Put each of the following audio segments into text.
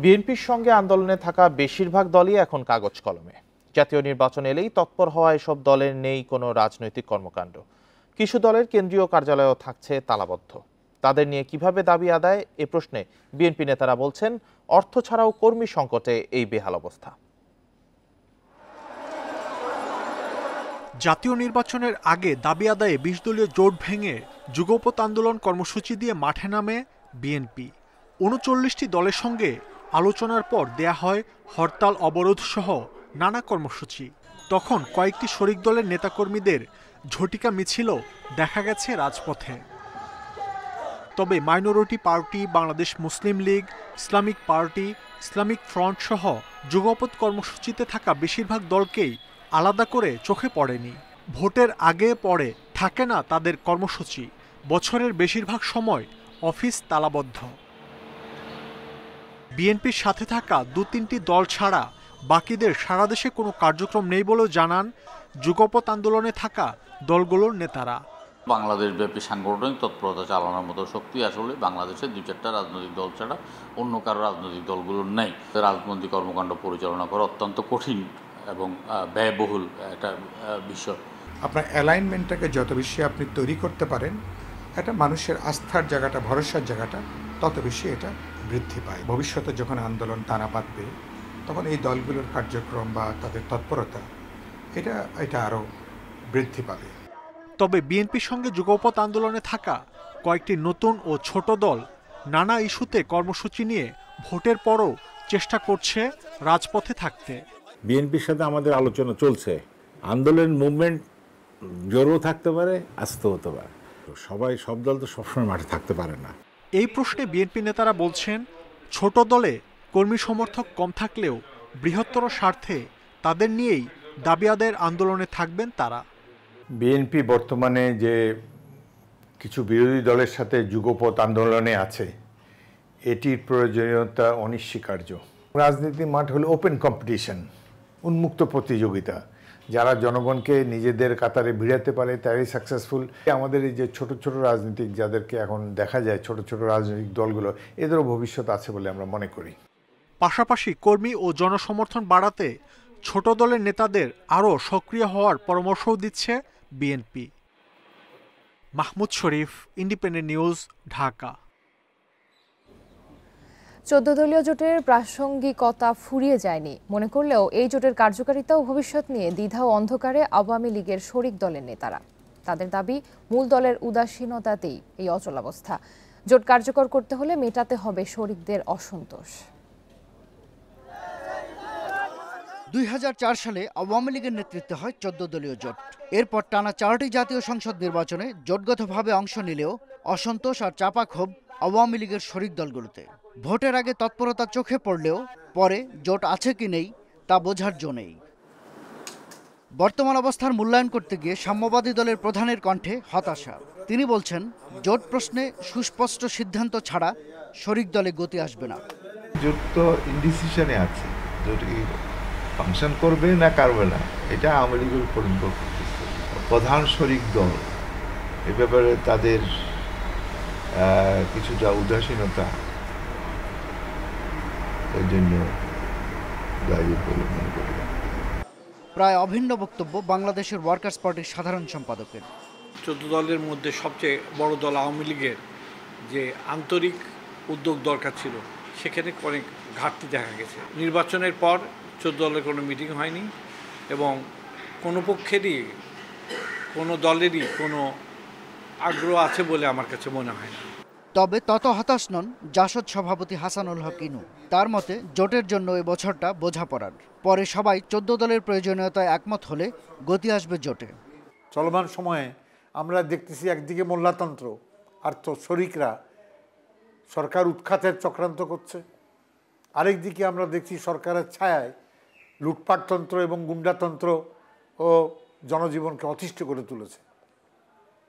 বিএনপির সঙ্গে আন্দোলনে থাকা বেশিরভাগ দলই এখন কাগজ কলমে। জাতীয় নির্বাচন এলেই তৎপর হওয়া এসব দলের নেই কোনো রাজনৈতিক কর্মকাণ্ড। কিছু দলের কেন্দ্রীয় কার্যালয়ও থাকছে তালাবদ্ধ। তাদের নিয়ে কিভাবে দাবি আদায় এ প্রশ্নে বিএনপি নেতারা বলছেন, অর্থ ছাড়াও কর্মী সংকটে এই বেহাল অবস্থা। জাতীয় নির্বাচনের আগে দাবি আদায়ে ২০ দলীয় জোট ভেঙে যুগপৎ আন্দোলন কর্মসূচি দিয়ে মাঠে নামে বিএনপি। ৩৯টি দলের সঙ্গে আলোচনার পর দেয়া হয় হরতাল, অবরোধ সহ নানা কর্মসূচি। তখন কয়েকটি শরিক দলের নেতাকর্মীদের ঝটিকা মিছিলও দেখা গেছে রাজপথে। তবে minority party, Bangladesh Muslim league, Islamic party, Islamic front সহ যুগপৎ কর্মসূচিতে থাকা বেশিরভাগ দলকেই আলাদা করে চোখে পড়েনি। ভোটের আগে পরে থাকে না তাদের কর্মসূচি। বছরের বেশিরভাগ সময় অফিস তালাবদ্ধ। বিএনপির সাথে থাকা ২-৩টি দল ছাড়া বাকিদের সারা দেশে কোনো কার্যক্রম নেই বলেও জানান যুগপৎ আন্দোলনে থাকা দলগুলোর নেতারা। বাংলাদেশ ব্যাপী সাংগঠনিক তৎপরতা চালানোর মতো শক্তি আসলে বাংলাদেশের ২-৪টা রাজনৈতিক দল ছাড়া অন্য কারো রাজনৈতিক দলগুলোর নেই। রাজনৈতিক কর্মকাণ্ড পরিচালনা করা অত্যন্ত কঠিন এবং ব্যয়বহুল একটা বিষয়। আপনার অ্যালাইনমেন্টটাকে যত বেশি আপনি তৈরি করতে পারেন, এটা মানুষের আস্থার জায়গাটা, ভরসার জায়গাটা তত বেশি এটা বৃদ্ধি পায়। ভবিষ্যতে যখন আন্দোলন টানা বাঁধবে, তখন এই দলগুলোর কার্যক্রম বা তাদের তৎপরতা এটা আরও বৃদ্ধি পাবে। তবে বিএনপির সঙ্গে যুগপৎ আন্দোলনে থাকা কয়েকটি নতুন ও ছোট দল নানা ইস্যুতে কর্মসূচি নিয়ে ভোটের পরও চেষ্টা করছে রাজপথে থাকতে। বিএনপির সাথে আমাদের আলোচনা চলছে। আন্দোলন মুভমেন্ট জোরও থাকতে পারে, আস্তে হতে পারে। সব দল তো সবসময় মাঠে থাকতে পারে না। এই প্রশ্নে বিএনপি নেতারা বলছেন, ছোট দলে কর্মী সমর্থক কম থাকলেও বৃহত্তর স্বার্থে তাদের নিয়েই দাবি আদায়ের আন্দোলনে থাকবেন তারা। বিএনপি বর্তমানে যে কিছু বিরোধী দলের সাথে যুগপৎ আন্দোলনে আছে, এটির প্রয়োজনীয়তা অনস্বীকার্য। রাজনীতি মাঠ হলো ওপেন কম্পিটিশন, উন্মুক্ত প্রতিযোগিতা। যারা জনগণকে নিজেদের কাতারে ভিড়াতে পারে তারাই সাকসেসফুল। আমাদের এই যে ছোট ছোট রাজনীতিক যাদেরকে এখন দেখা যায়, ছোট ছোট রাজনৈতিক দলগুলো, এদেরও ভবিষ্যৎ আছে বলে আমরা মনে করি। পাশাপাশি কর্মী ও জনসমর্থন বাড়াতে ছোট দলের নেতাদের আরও সক্রিয় হওয়ার পরামর্শও দিচ্ছে বিএনপি। মাহমুদ শরীফ, ইন্ডিপেন্ডেন্ট নিউজ, ঢাকা। ১৪ দলীয় জোটের প্রাসঙ্গিকতা ফুরিয়ে যায়নি মনে করলেও এই জোটের কার্যকারিতা ও ভবিষ্যৎ নিয়ে দ্বিধা ও অন্ধকারে আওয়ামী লীগের শরিক দলের নেতারা। তাদের দাবি, মূল দলের উদাসীনতাতেই এই অচলাবস্থা। জোট কার্যকর করতে হলে মেটাতে হবে শরিকদের অসন্তোষ। ২০০৪ সালে আওয়ামী লীগের নেতৃত্বে হয় ১৪ দলীয় জোট। এরপর টানা ৪টি জাতীয় সংসদ নির্বাচনে জোটগতভাবে অংশ নিলেও অসন্তোষ আর চাপা ক্ষোভ আওয়ামী লীগের শরিক দলগুলোতে। ভোটের আগে তৎপরতা চোখে পড়লেও পরে জোট আছে কি নেই তা বোঝার জো নেই। বর্তমান অবস্থার মূল্যায়ন করতে গিয়ে সাম্যবাদী দলের প্রধানের কণ্ঠে হতাশা। তিনি বলছেন, জোট প্রশ্নে সুস্পষ্ট সিদ্ধান্ত ছাড়া শরিক দলে গতি আসবে না। জোট তো ইনডিসিশনে আছে, জোট ফাংশন করবে না করবে না এটা আওয়ামী লীগের উপর নির্ভর করতেছে। প্রধান শরিক দল এ ব্যাপারে তাদের কিছুটা উদাসীনতা এর জন্য দায়ী বলে মনে করি। প্রায় অভিন্ন বক্তব্য বাংলাদেশের ওয়ার্কার্স পার্টির সাধারণ সম্পাদকের। ১৪ দলের মধ্যে সবচেয়ে বড় দল আওয়ামী লীগের যে আন্তরিক উদ্যোগ দরকার ছিল, সেখানে অনেক ঘাটতি দেখা গেছে। নির্বাচনের পর ১৪ দলের কোনো মিটিং হয়নি এবং কোনো পক্ষেরই, কোনো দলেরই কোনো আগ্রহ আছে বলে আমার কাছে মনে হয় না। তবে তত হতাশ নন জাসদ সভাপতি হাসানুল হক ইনু। তার মতে, জোটের জন্য এই বছরটা বোঝাপড়ার। পরে সবাই ১৪ দলের প্রয়োজনীয়তায় একমত হলে গতি আসবে জোটে। চলমান সময়ে আমরা দেখতেছি একদিকে মোল্লাতন্ত্র আর তো শরিকরা সরকার উৎখাতের চক্রান্ত করছে, আরেকদিকে আমরা দেখছি সরকারের ছায়ায় লুটপাটতন্ত্র এবং গুন্ডাতন্ত্র ও জনজীবনকে অতিষ্ঠ করে তুলেছে।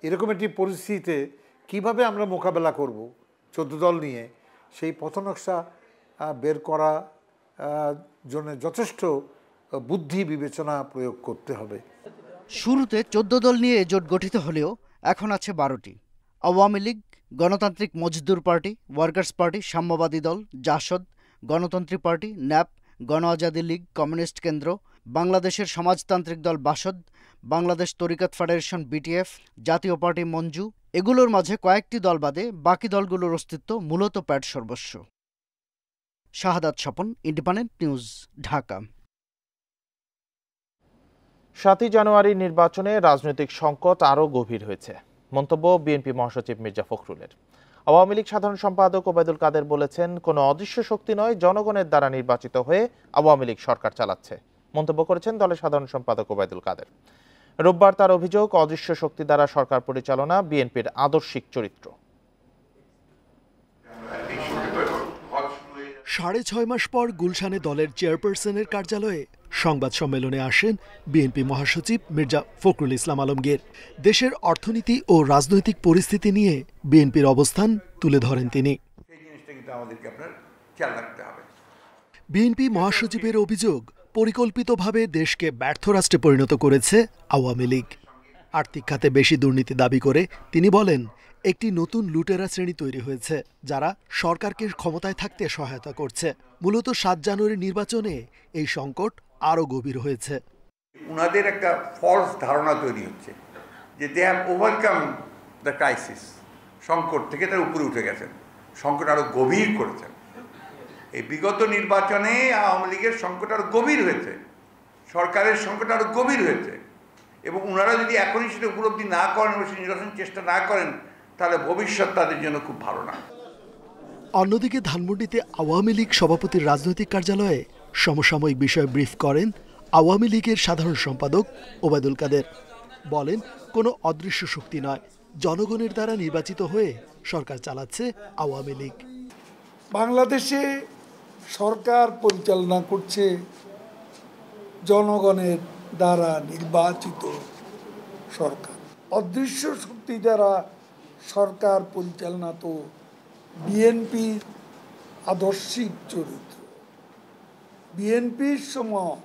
এরকম একটি পরিস্থিতিতে কিভাবে আমরা মোকাবেলা করব ১৪ দল নিয়ে, সেই পথনকশা বের করা জন্য যথেষ্ট বুদ্ধি বিবেচনা প্রয়োগ করতে হবে। শুরুতে ১৪ দল নিয়ে জোট গঠিত হলেও এখন আছে ১২টি। আওয়ামী লীগ, গণতান্ত্রিক মজদুর পার্টি, ওয়ার্কার্স পার্টি, সাম্যবাদী দল, জাসদ, গণতন্ত্রী পার্টি, ন্যাপ, গণ আজাদি লীগ, কমিউনিস্ট কেন্দ্র, বাংলাদেশের সমাজতান্ত্রিক দল বাসদ, বাংলাদেশ তরিকত ফেডারেশন বিটিএফ, জাতীয় পার্টি মঞ্জু, এগুলোর মাঝে কয়েকটি দল বাদে বাকি দলগুলোর অস্তিত্ব মূলত প্যাট সর্বস্ব। শাহাদাত স্বপন, ইন্ডিপেন্ডেন্ট নিউজ, ঢাকা। 7 জানুয়ারি নির্বাচনে রাজনৈতিক সংকট আরও গভীর হয়েছে, মন্তব্য বিএনপি মহাসচিব মির্জা ফখরুলের। আওয়ামী লীগ সাধারণ সম্পাদক ওবায়দুল কাদের বলেছেন, কোনো অদৃশ্য শক্তি নয়, জনগণের দ্বারা নির্বাচিত হয়ে আওয়ামী লীগ সরকার চালাচ্ছে, মন্তব্য করেছেন দলের সাধারণ সম্পাদক ওবায়দুল কাদের। রোববার তার অভিযোগ, অদৃশ্য শক্তি দ্বারা সরকার পরিচালনা বিএনপির আদর্শিক চরিত্র। 6.5 মাস পর গুলশানে দলের চেয়ারপারসনের কার্যালয়ে সংবাদ সম্মেলনে আসেন বিএনপি মহাসচিব মির্জা ফখরুল ইসলাম আলমগীর। দেশের অর্থনীতি ও রাজনৈতিক পরিস্থিতি নিয়ে বিএনপির অবস্থান তুলে ধরেন তিনি। বিএনপি মহাসচিবের অভিযোগ, পরিকল্পিতভাবে দেশকে ব্যর্থ রাষ্ট্রে পরিণত করেছে আওয়ামী লীগ। আর্থিক খাতে বেশি দুর্নীতি দাবি করে তিনি বলেন, একটি নতুন লুটেরা শ্রেণী তৈরি হয়েছে যারা সরকারকে ক্ষমতায় থাকতে সহায়তা করছে। মূলত 7 জানুয়ারি নির্বাচনে এই সংকট আরও গভীর হয়েছে। উনাদের একটা ফলস ধারণা তৈরি হচ্ছে যে they have overcome the crisis, সংকট থেকে তার উপরে উঠে গেছেন, সংকট আরও গভীর করেছেন। এই বিগত নির্বাচনে আওয়ামী লীগের সংকট আরও গভীর হয়েছে, সরকারের সংকট আরও গভীর হয়েছে, এবং ওনারা যদি এখনই সেটা উপলব্ধি না করেন এবং সে নির্বাচন চেষ্টা না করেন, তাহলে ভবিষ্যৎ তাদের জন্য খুব ভালো না। অন্যদিকে ধানমন্ডিতে আওয়ামী লীগ সভাপতির রাজনৈতিক কার্যালয়ে সমসাময়িক বিষয়ে ব্রিফ করেন আওয়ামী লীগের সাধারণ সম্পাদক ওবায়দুল কাদের। বলেন, কোনো অদৃশ্য শক্তি নয়, জনগণের দ্বারা নির্বাচিত হয়ে সরকার চালাচ্ছে আওয়ামী লীগ। বাংলাদেশে সরকার পরিচালনা করছে জনগণের দ্বারা নির্বাচিত সরকার। অদৃশ্য শক্তি দ্বারা সরকার পরিচালনা তো বিএনপির আদর্শিক চরিত্র। বিএনপির সময়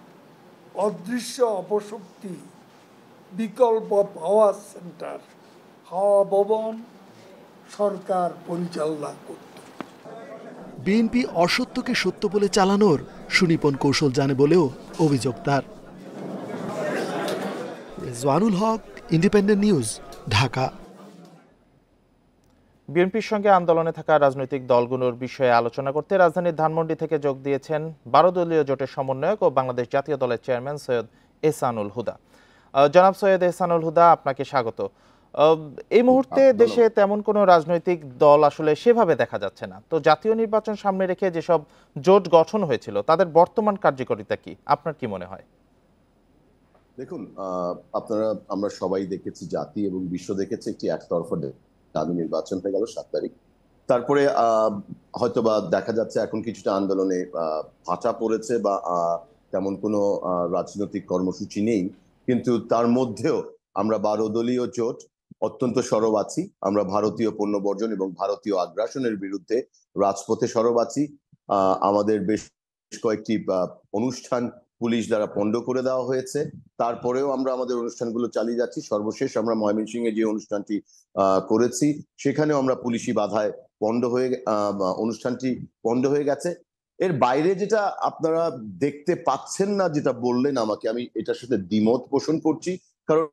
অদৃশ্য অপশক্তি, বিকল্প পাওয়ার সেন্টার, হাওয়া ভবন সরকার পরিচালনা করত। বিএনপি অসত্যকে সত্য বলে চালানোর সুনিপুণ কৌশল জানে বলেও অভিযোগ তার। রেজওয়ানুল হক, ইন্ডিপেন্ডেন্ট নিউজ, ঢাকা। বিএনপির সঙ্গে আন্দোলনে থাকা রাজনৈতিক দলগুলোর বিষয়ে আলোচনা করতে রাজধানীর ধানমন্ডি থেকে যোগ দিয়েছেন 12 দলীয় জোটের সমন্বয়ক ও বাংলাদেশ জাতীয় দলের চেয়ারম্যান সৈয়দ এহসানুল হুদা। জনাব সৈয়দ এহসানুল হুদা, আপনাকে স্বাগত। এই মুহূর্তে দেশে তেমন কোনো রাজনৈতিক দল আসলে সেভাবে দেখা যাচ্ছে না, তো জাতীয় নির্বাচন সামনে রেখে যেসব জোট গঠন হয়েছিল তাদের বর্তমান কার্যকারিতা কি, আপনার কি মনে হয়? দেখুন, আমরা সবাই দেখেছি, জাতি এবং বিশ্ব দেখেছে, একটি একতরফা দামি নির্বাচন হয়ে গেল 7 তারিখ। তারপরে হয়তোবা দেখা যাচ্ছে এখন কিছুটা আন্দোলনে ভাটা পড়েছে বা তেমন কোনো রাজনৈতিক কর্মসূচি নেই, কিন্তু তার মধ্যেও আমরা 12 দলীয় জোট অত্যন্ত সরব আছি। আমরা ভারতীয় পণ্য বর্জন এবং ভারতীয় আগ্রাসনের বিরুদ্ধে রাজপথে সরব আছি। আমাদের বেশ কয়েকটি অনুষ্ঠান পুলিশ দ্বারা পণ্ড করে দেওয়া হয়েছে, তারপরেও আমরা আমাদের অনুষ্ঠানগুলো চালিয়ে যাচ্ছি। সর্বশেষ আমরা ময়মনসিংহে যে অনুষ্ঠানটি করেছি সেখানেও আমরা পুলিশি বাধায় অনুষ্ঠানটি পণ্ড হয়ে গেছে। এর বাইরে যেটা আপনারা দেখতে পাচ্ছেন না, যেটা বললেন আমাকে, আমি এটার সাথে দ্বিমত পোষণ করছি, কারণ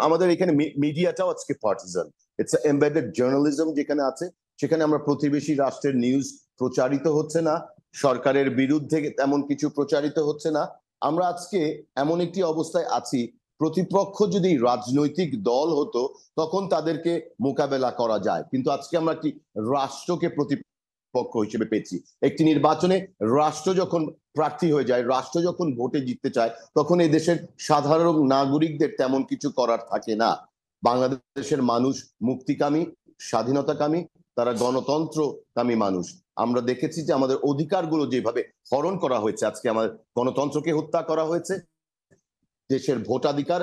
আমাদের এখানে মিডিয়াটাও আজকে পার্টিজান। ইটস এমবেডেড জার্নালিজম যেখানে আছে, সেখানে আমরা প্রতিবেশী রাষ্ট্রের নিউজ প্রচারিত হচ্ছে না, সরকারের বিরুদ্ধে তেমন কিছু প্রচারিত হচ্ছে না। আমরা আজকে এমন একটি অবস্থায় আছি, প্রতিপক্ষ যদি রাজনৈতিক দল হতো তখন তাদেরকে মোকাবেলা করা যায়, কিন্তু আজকে আমরা একটি রাষ্ট্রকে প্রতিপক্ষ হিসেবে পেয়েছি। একটি নির্বাচনে রাষ্ট্র যখন প্রার্থী হয়ে যায়, রাষ্ট্র যখন ভোটে জিততে চায়, তখন এই দেশের সাধারণ নাগরিকদের তেমন কিছু করার থাকে না। বাংলাদেশের মানুষ মুক্তিকামী, স্বাধীনতাকামী, তারা গণতন্ত্রকামী মানুষ। আমরা দেখেছি যে আমাদের অধিকারগুলো যেভাবে হরণ করা হয়েছে, আজকে আমাদের গণতন্ত্রকে হত্যা করা হয়েছে, দেশের ভোটাধিকার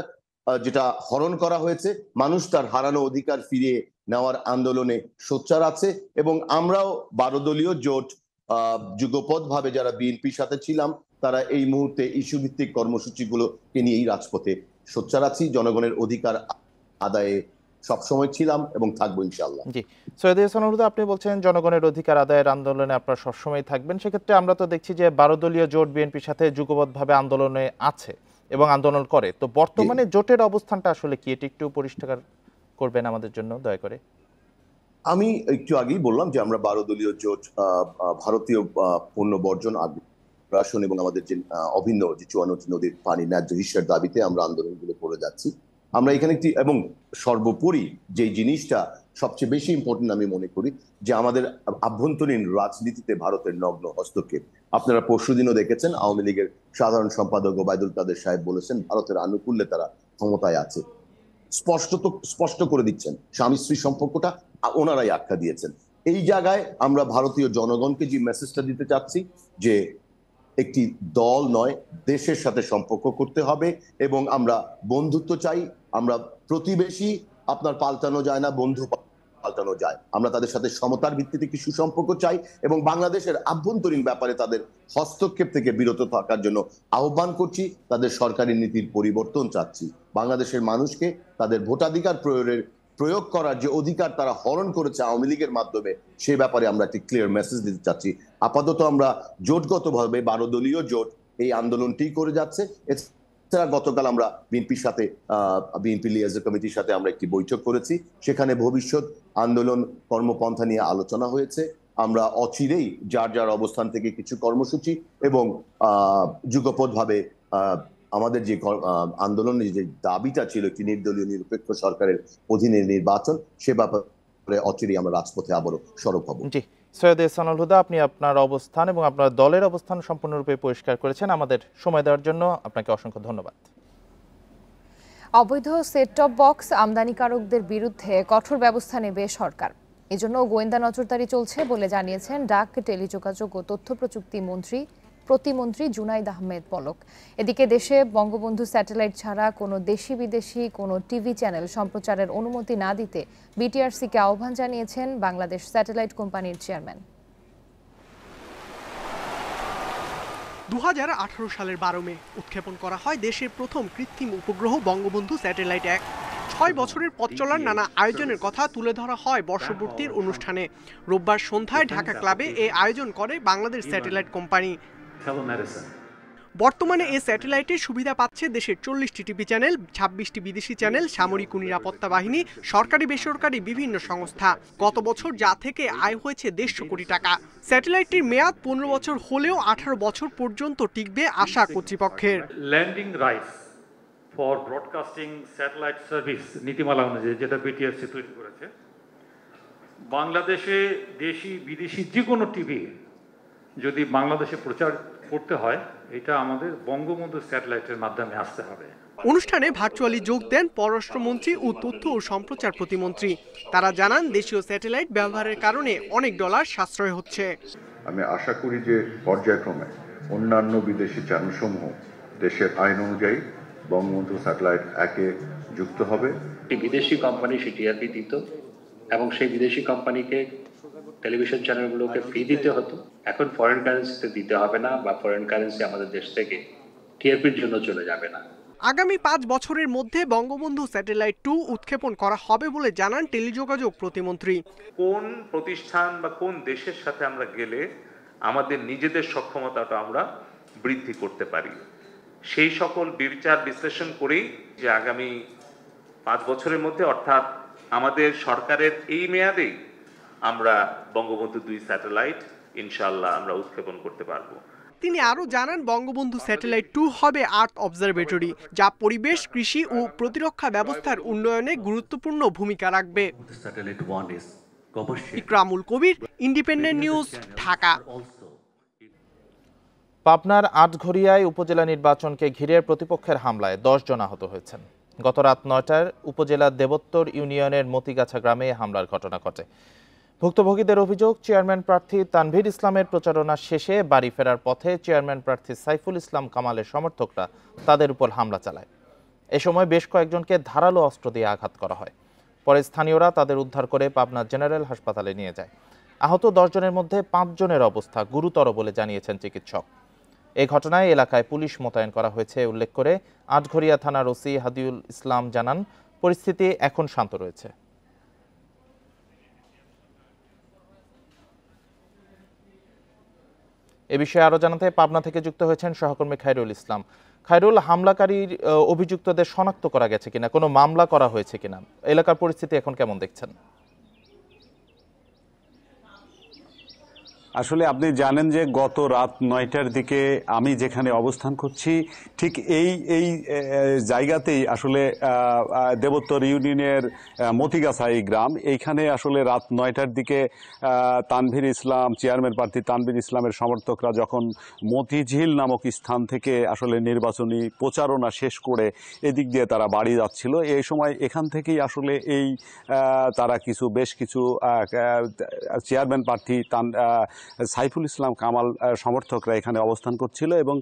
যেটা হরণ করা হয়েছে, মানুষ তার হারানো অধিকার ফিরিয়ে নেওয়ার আন্দোলনে সোচ্চার আছে। এবং আমরাও 12 দলীয় জোট যুগপৎ ভাবে যারা বিএনপির সাথে ছিলাম, তারা এই মুহূর্তে ইস্যু ভিত্তিক কর্মসূচিগুলোকে নিয়ে এই রাজপথে সোচ্চার আছি, জনগণের অধিকার আদায়ে সবসময় ছিলাম এবং থাকবো ইনশাআল্লাহ। জি, সৈয়দ ইহসান হুদা, আপনি বলছেন জনগণের অধিকার আদায়ের আন্দোলনে আপনারা সবসময় থাকবেন। সেক্ষেত্রে আমরা তো দেখছি যে 12 দলীয় জোট বিএনপির সাথে যুগবদ্ধভাবে আন্দোলনে আছে এবং আন্দোলন করে। তো বর্তমানে জোটের অবস্থানটা আসলে কি, এটি একটু পরিষ্কার করবেন আমাদের জন্য দয়া করে? আমি একটু আগেই বললাম যে আমরা 12 দলীয় জোট ভারতীয় পণ্য বর্জন আগ্রাসন এবং আমাদের যে অভিন্ন যে 54 নদীর পানি ন্যায্য হিস্যার দাবিতে আমরা আন্দোলনগুলো করে যাচ্ছি। আমরা এখানে একটি এবং সর্বোপরি যে জিনিসটা সবচেয়ে বেশি ইম্পর্টেন্ট আমি মনে করি যে আমাদের আভ্যন্তরীণ রাজনীতিতে ভারতের নগ্ন হস্তক্ষেপ। আপনারা পরশুদিনও দেখেছেন আওয়ামী লীগের সাধারণ সম্পাদক ওবায়দুল কাদের সাহেব বলেছেন ভারতের আনুকূল্যে তারা ক্ষমতায় আছে। স্পষ্ট করে দিচ্ছেন স্বামী স্ত্রী সম্পর্কটা ওনারাই আখ্যা দিয়েছেন। এই জায়গায় আমরা ভারতীয় জনগণকে যে মেসেজটা দিতে চাচ্ছি যে একটি দল নয়, দেশের সাথে সম্পর্ক করতে হবে এবং আমরা বন্ধুত্ব চাই। আমরা প্রতিবেশী আপনার পাল্টানো যায় না, বন্ধু পাল্টানো যায়। আমরা তাদের সাথে সমতার ভিত্তিতে একটি সুসম্পর্ক চাই এবং বাংলাদেশের আভ্যন্তরীণ ব্যাপারে তাদের হস্তক্ষেপ থেকে বিরত থাকার জন্য আহ্বান করছি। তাদের সরকারি নীতির পরিবর্তন চাচ্ছি। বাংলাদেশের মানুষকে তাদের ভোটাধিকার প্রয়োগ করার যে অধিকার তারা হরণ করেছে আওয়ামী লীগের মাধ্যমে, সে ব্যাপারে আমরা একটি ক্লিয়ার মেসেজ দিতে চাচ্ছি। আপাতত আমরা জোটগতভাবে 12 দলীয় জোট এই আন্দোলনটি করে যাচ্ছে। এছাড়া গতকাল আমরা বিএনপির সাথে বিএনপি লিয়াজো কমিটির সাথে আমরা একটি বৈঠক করেছি। সেখানে ভবিষ্যৎ আন্দোলন কর্মপন্থা নিয়ে আলোচনা হয়েছে। আমরা অচিরেই যার যার অবস্থান থেকে কিছু কর্মসূচি এবং যুগপথভাবে আমাদের যে আন্দোলনের যে দাবিটা ছিল একটি নির্দলীয় নিরপেক্ষ সরকারের অধীনে নির্বাচন, সে ব্যাপারে অচিরেই আমরা রাজপথে আবারও সরব হব। জি, সৈয়দ ইহসান হুদা, আপনি আপনার অবস্থান এবং আপনার দলের অবস্থান সম্পূর্ণরূপে পরিষ্কার করেছেন। আমাদের সময় দেওয়ার জন্য আপনাকে অসংখ্য ধন্যবাদ। অবৈধ সেট টপ বক্স আমদানিকারকদের বিরুদ্ধে কঠোর ব্যবস্থা নেবে সরকার। এজন্য গোয়েন্দা নজরদারি চলছে বলে জানিয়েছেন ডাক, টেলিযোগাযোগ ও তথ্য প্রযুক্তি প্রতিমন্ত্রী জুনাইদ আহমেদ পলক। এদিকে দেশে বঙ্গবন্ধু স্যাটেলাইট ছাড়া কোনো দেশি বিদেশি কোনো টিভি চ্যানেল সম্প্রচারের অনুমতি না দিতে বিটিআরসিকে আহ্বান জানিয়েছেন বাংলাদেশ স্যাটেলাইট কোম্পানির চেয়ারম্যান। 2018 সালের 12 মে উৎক্ষেপণ করা হয় দেশের প্রথম কৃত্রিম উপগ্রহ বঙ্গবন্ধু স্যাটেলাইট 1। 6 বছরের পথ চলার নানা আয়োজনের কথা তুলে ধরা হয় বর্ষপূর্তির অনুষ্ঠানে। রোববার সন্ধ্যায় ঢাকা ক্লাবে এই আয়োজন করে বাংলাদেশ স্যাটেলাইট কোম্পানি। বর্তমানে এই স্যাটেলাইটের সুবিধা পাচ্ছে দেশের 40টি টিভি চ্যানেল, 26টি বিদেশি চ্যানেল, সামরিক ও নিরাপত্তা বাহিনী, সরকারি বেসরকারি বিভিন্ন সংস্থা। গত বছর যা থেকে আয় হয়েছে 150 কোটি টাকা। স্যাটেলাইটটির মেয়াদ 15 বছর হলেও 18 বছর পর্যন্ত টিকবে আশা কর্তৃপক্ষের। Landing rights for broadcasting satellite service নীতিমালা অনুযায়ী, যেটা বিটিআরসি তৈরি করেছে, বাংলাদেশে দেশি বিদেশি যে কোনো টিভি যদি বাংলাদেশে প্রচার করতে হয়, এটা আমাদের বঙ্গবন্ধু স্যাটেলাইটের মাধ্যমে আসতে হবে। অনুষ্ঠানে ভার্চুয়ালি যোগ দেন পররাষ্ট্রমন্ত্রী ও তথ্য ও সম্প্রচার প্রতিমন্ত্রী। তারা জানান দেশীয় স্যাটেলাইট ব্যবহারের কারণে অনেক ডলার সাশ্রয় হচ্ছে। আমি আশা করি যে পর্যায়ক্রমে অন্যান্য বিদেশি চ্যানেলসমূহ দেশের আইন অনুযায়ী বঙ্গবন্ধু স্যাটেলাইট 1-এ যুক্ত হবে। বিদেশি কোম্পানি টিআরপি দিত এবং সেই বিদেশি কোম্পানিকে টেলিভিশন চ্যানেলগুলোকে ফি দিতে হতো। এখন ফরেন কারেন্সিতে দিতে হবে না, বা ফরেন কারেন্সি আমাদের দেশ থেকে টিআরপির জন্য চলে যাবে না। আগামী 5 বছরের মধ্যে বঙ্গবন্ধু স্যাটেলাইট 2 উৎক্ষেপণ করা হবে বলে জানান টেলিযোগাযোগ প্রতিমন্ত্রী। কোন প্রতিষ্ঠান বা কোন দেশের সাথে আমরা গেলে আমাদের নিজেদের সক্ষমতাটা আমরা বৃদ্ধি করতে পারি, সেই সকল বিচার বিশ্লেষণ করেই যে আগামী 5 বছরের মধ্যে, অর্থাৎ আমাদের সরকারের এই মেয়াদেই আমরা বঙ্গবন্ধু 2 স্যাটেলাইট ইনশাআল্লাহ আমরা উৎক্ষেপণ করতে পারবো। তিনি আরো জানান বঙ্গবন্ধু স্যাটেলাইট 2 হবে আর্থ অবজারভেটরি, যা পরিবেশ, কৃষি ও প্রতিরক্ষা ব্যবস্থার উন্নয়নে গুরুত্বপূর্ণ ভূমিকা রাখবে। ইকরামুল কবির, ইন্ডিপেন্ডেন্ট নিউজ, ঢাকা। পাবনার আটঘরিয়ায় উপজেলা নির্বাচনকে ঘিরে প্রতিপক্ষের হামলায় 10 জন আহত হয়েছেন। গত রাত 9টায় উপজেলার দেবোত্তর ইউনিয়নের মতিগাছা গ্রামে হামলার ঘটনা ঘটে। ভুক্তভোগীদের অভিযোগ, চেয়ারম্যান প্রার্থী তানভীর ইসলামের প্রচারণা শেষে বাড়ি ফেরার পথে চেয়ারম্যান প্রার্থী সাইফুল ইসলাম কামালের সমর্থকরা তাদের উপর হামলা চালায়। এ সময় বেশ কয়েকজনকে ধারালো অস্ত্র দিয়ে আঘাত করা হয়। পরে স্থানীয়রা তাদের উদ্ধার করে পাবনা জেনারেল হাসপাতালে নিয়ে যায়। আহত 10 জনের মধ্যে 5 জনের অবস্থা গুরুতর বলে জানিয়েছেন চিকিৎসক। এই ঘটনায় এলাকায় পুলিশ মোতায়েন করা হয়েছে উল্লেখ করে আটঘরিয়া থানার ওসি হাদিউল ইসলাম জানান, পরিস্থিতি এখন শান্ত রয়েছে। এ বিষয়ে আরো জানাতে পাবনা থেকে যুক্ত হয়েছেন সহকর্মী খায়রুল ইসলাম। খায়রুল, হামলাকারীর অভিযুক্তদের শনাক্ত করা গেছে কিনা, কোনো মামলা করা হয়েছে কিনা, এলাকার পরিস্থিতি এখন কেমন দেখছেন? আসলে আপনি জানেন যে গত রাত 9টার দিকে আমি যেখানে অবস্থান করছি ঠিক এই জায়গাতেই আসলে দেবোত্তর ইউনিয়নের মতিগাছা এই গ্রাম, এইখানে আসলে রাত 9টার দিকে তানভীর ইসলাম, চেয়ারম্যান প্রার্থী তানভীর ইসলামের সমর্থকরা যখন মতিঝিল নামক স্থান থেকে আসলে নির্বাচনী প্রচারণা শেষ করে এদিক দিয়ে তারা বাড়ি যাচ্ছিল, এই সময় এখান থেকেই আসলে তারা বেশ কিছু চেয়ারম্যান প্রার্থী সাইফুল ইসলাম কামাল সমর্থকরা এখানে অবস্থান করছিল এবং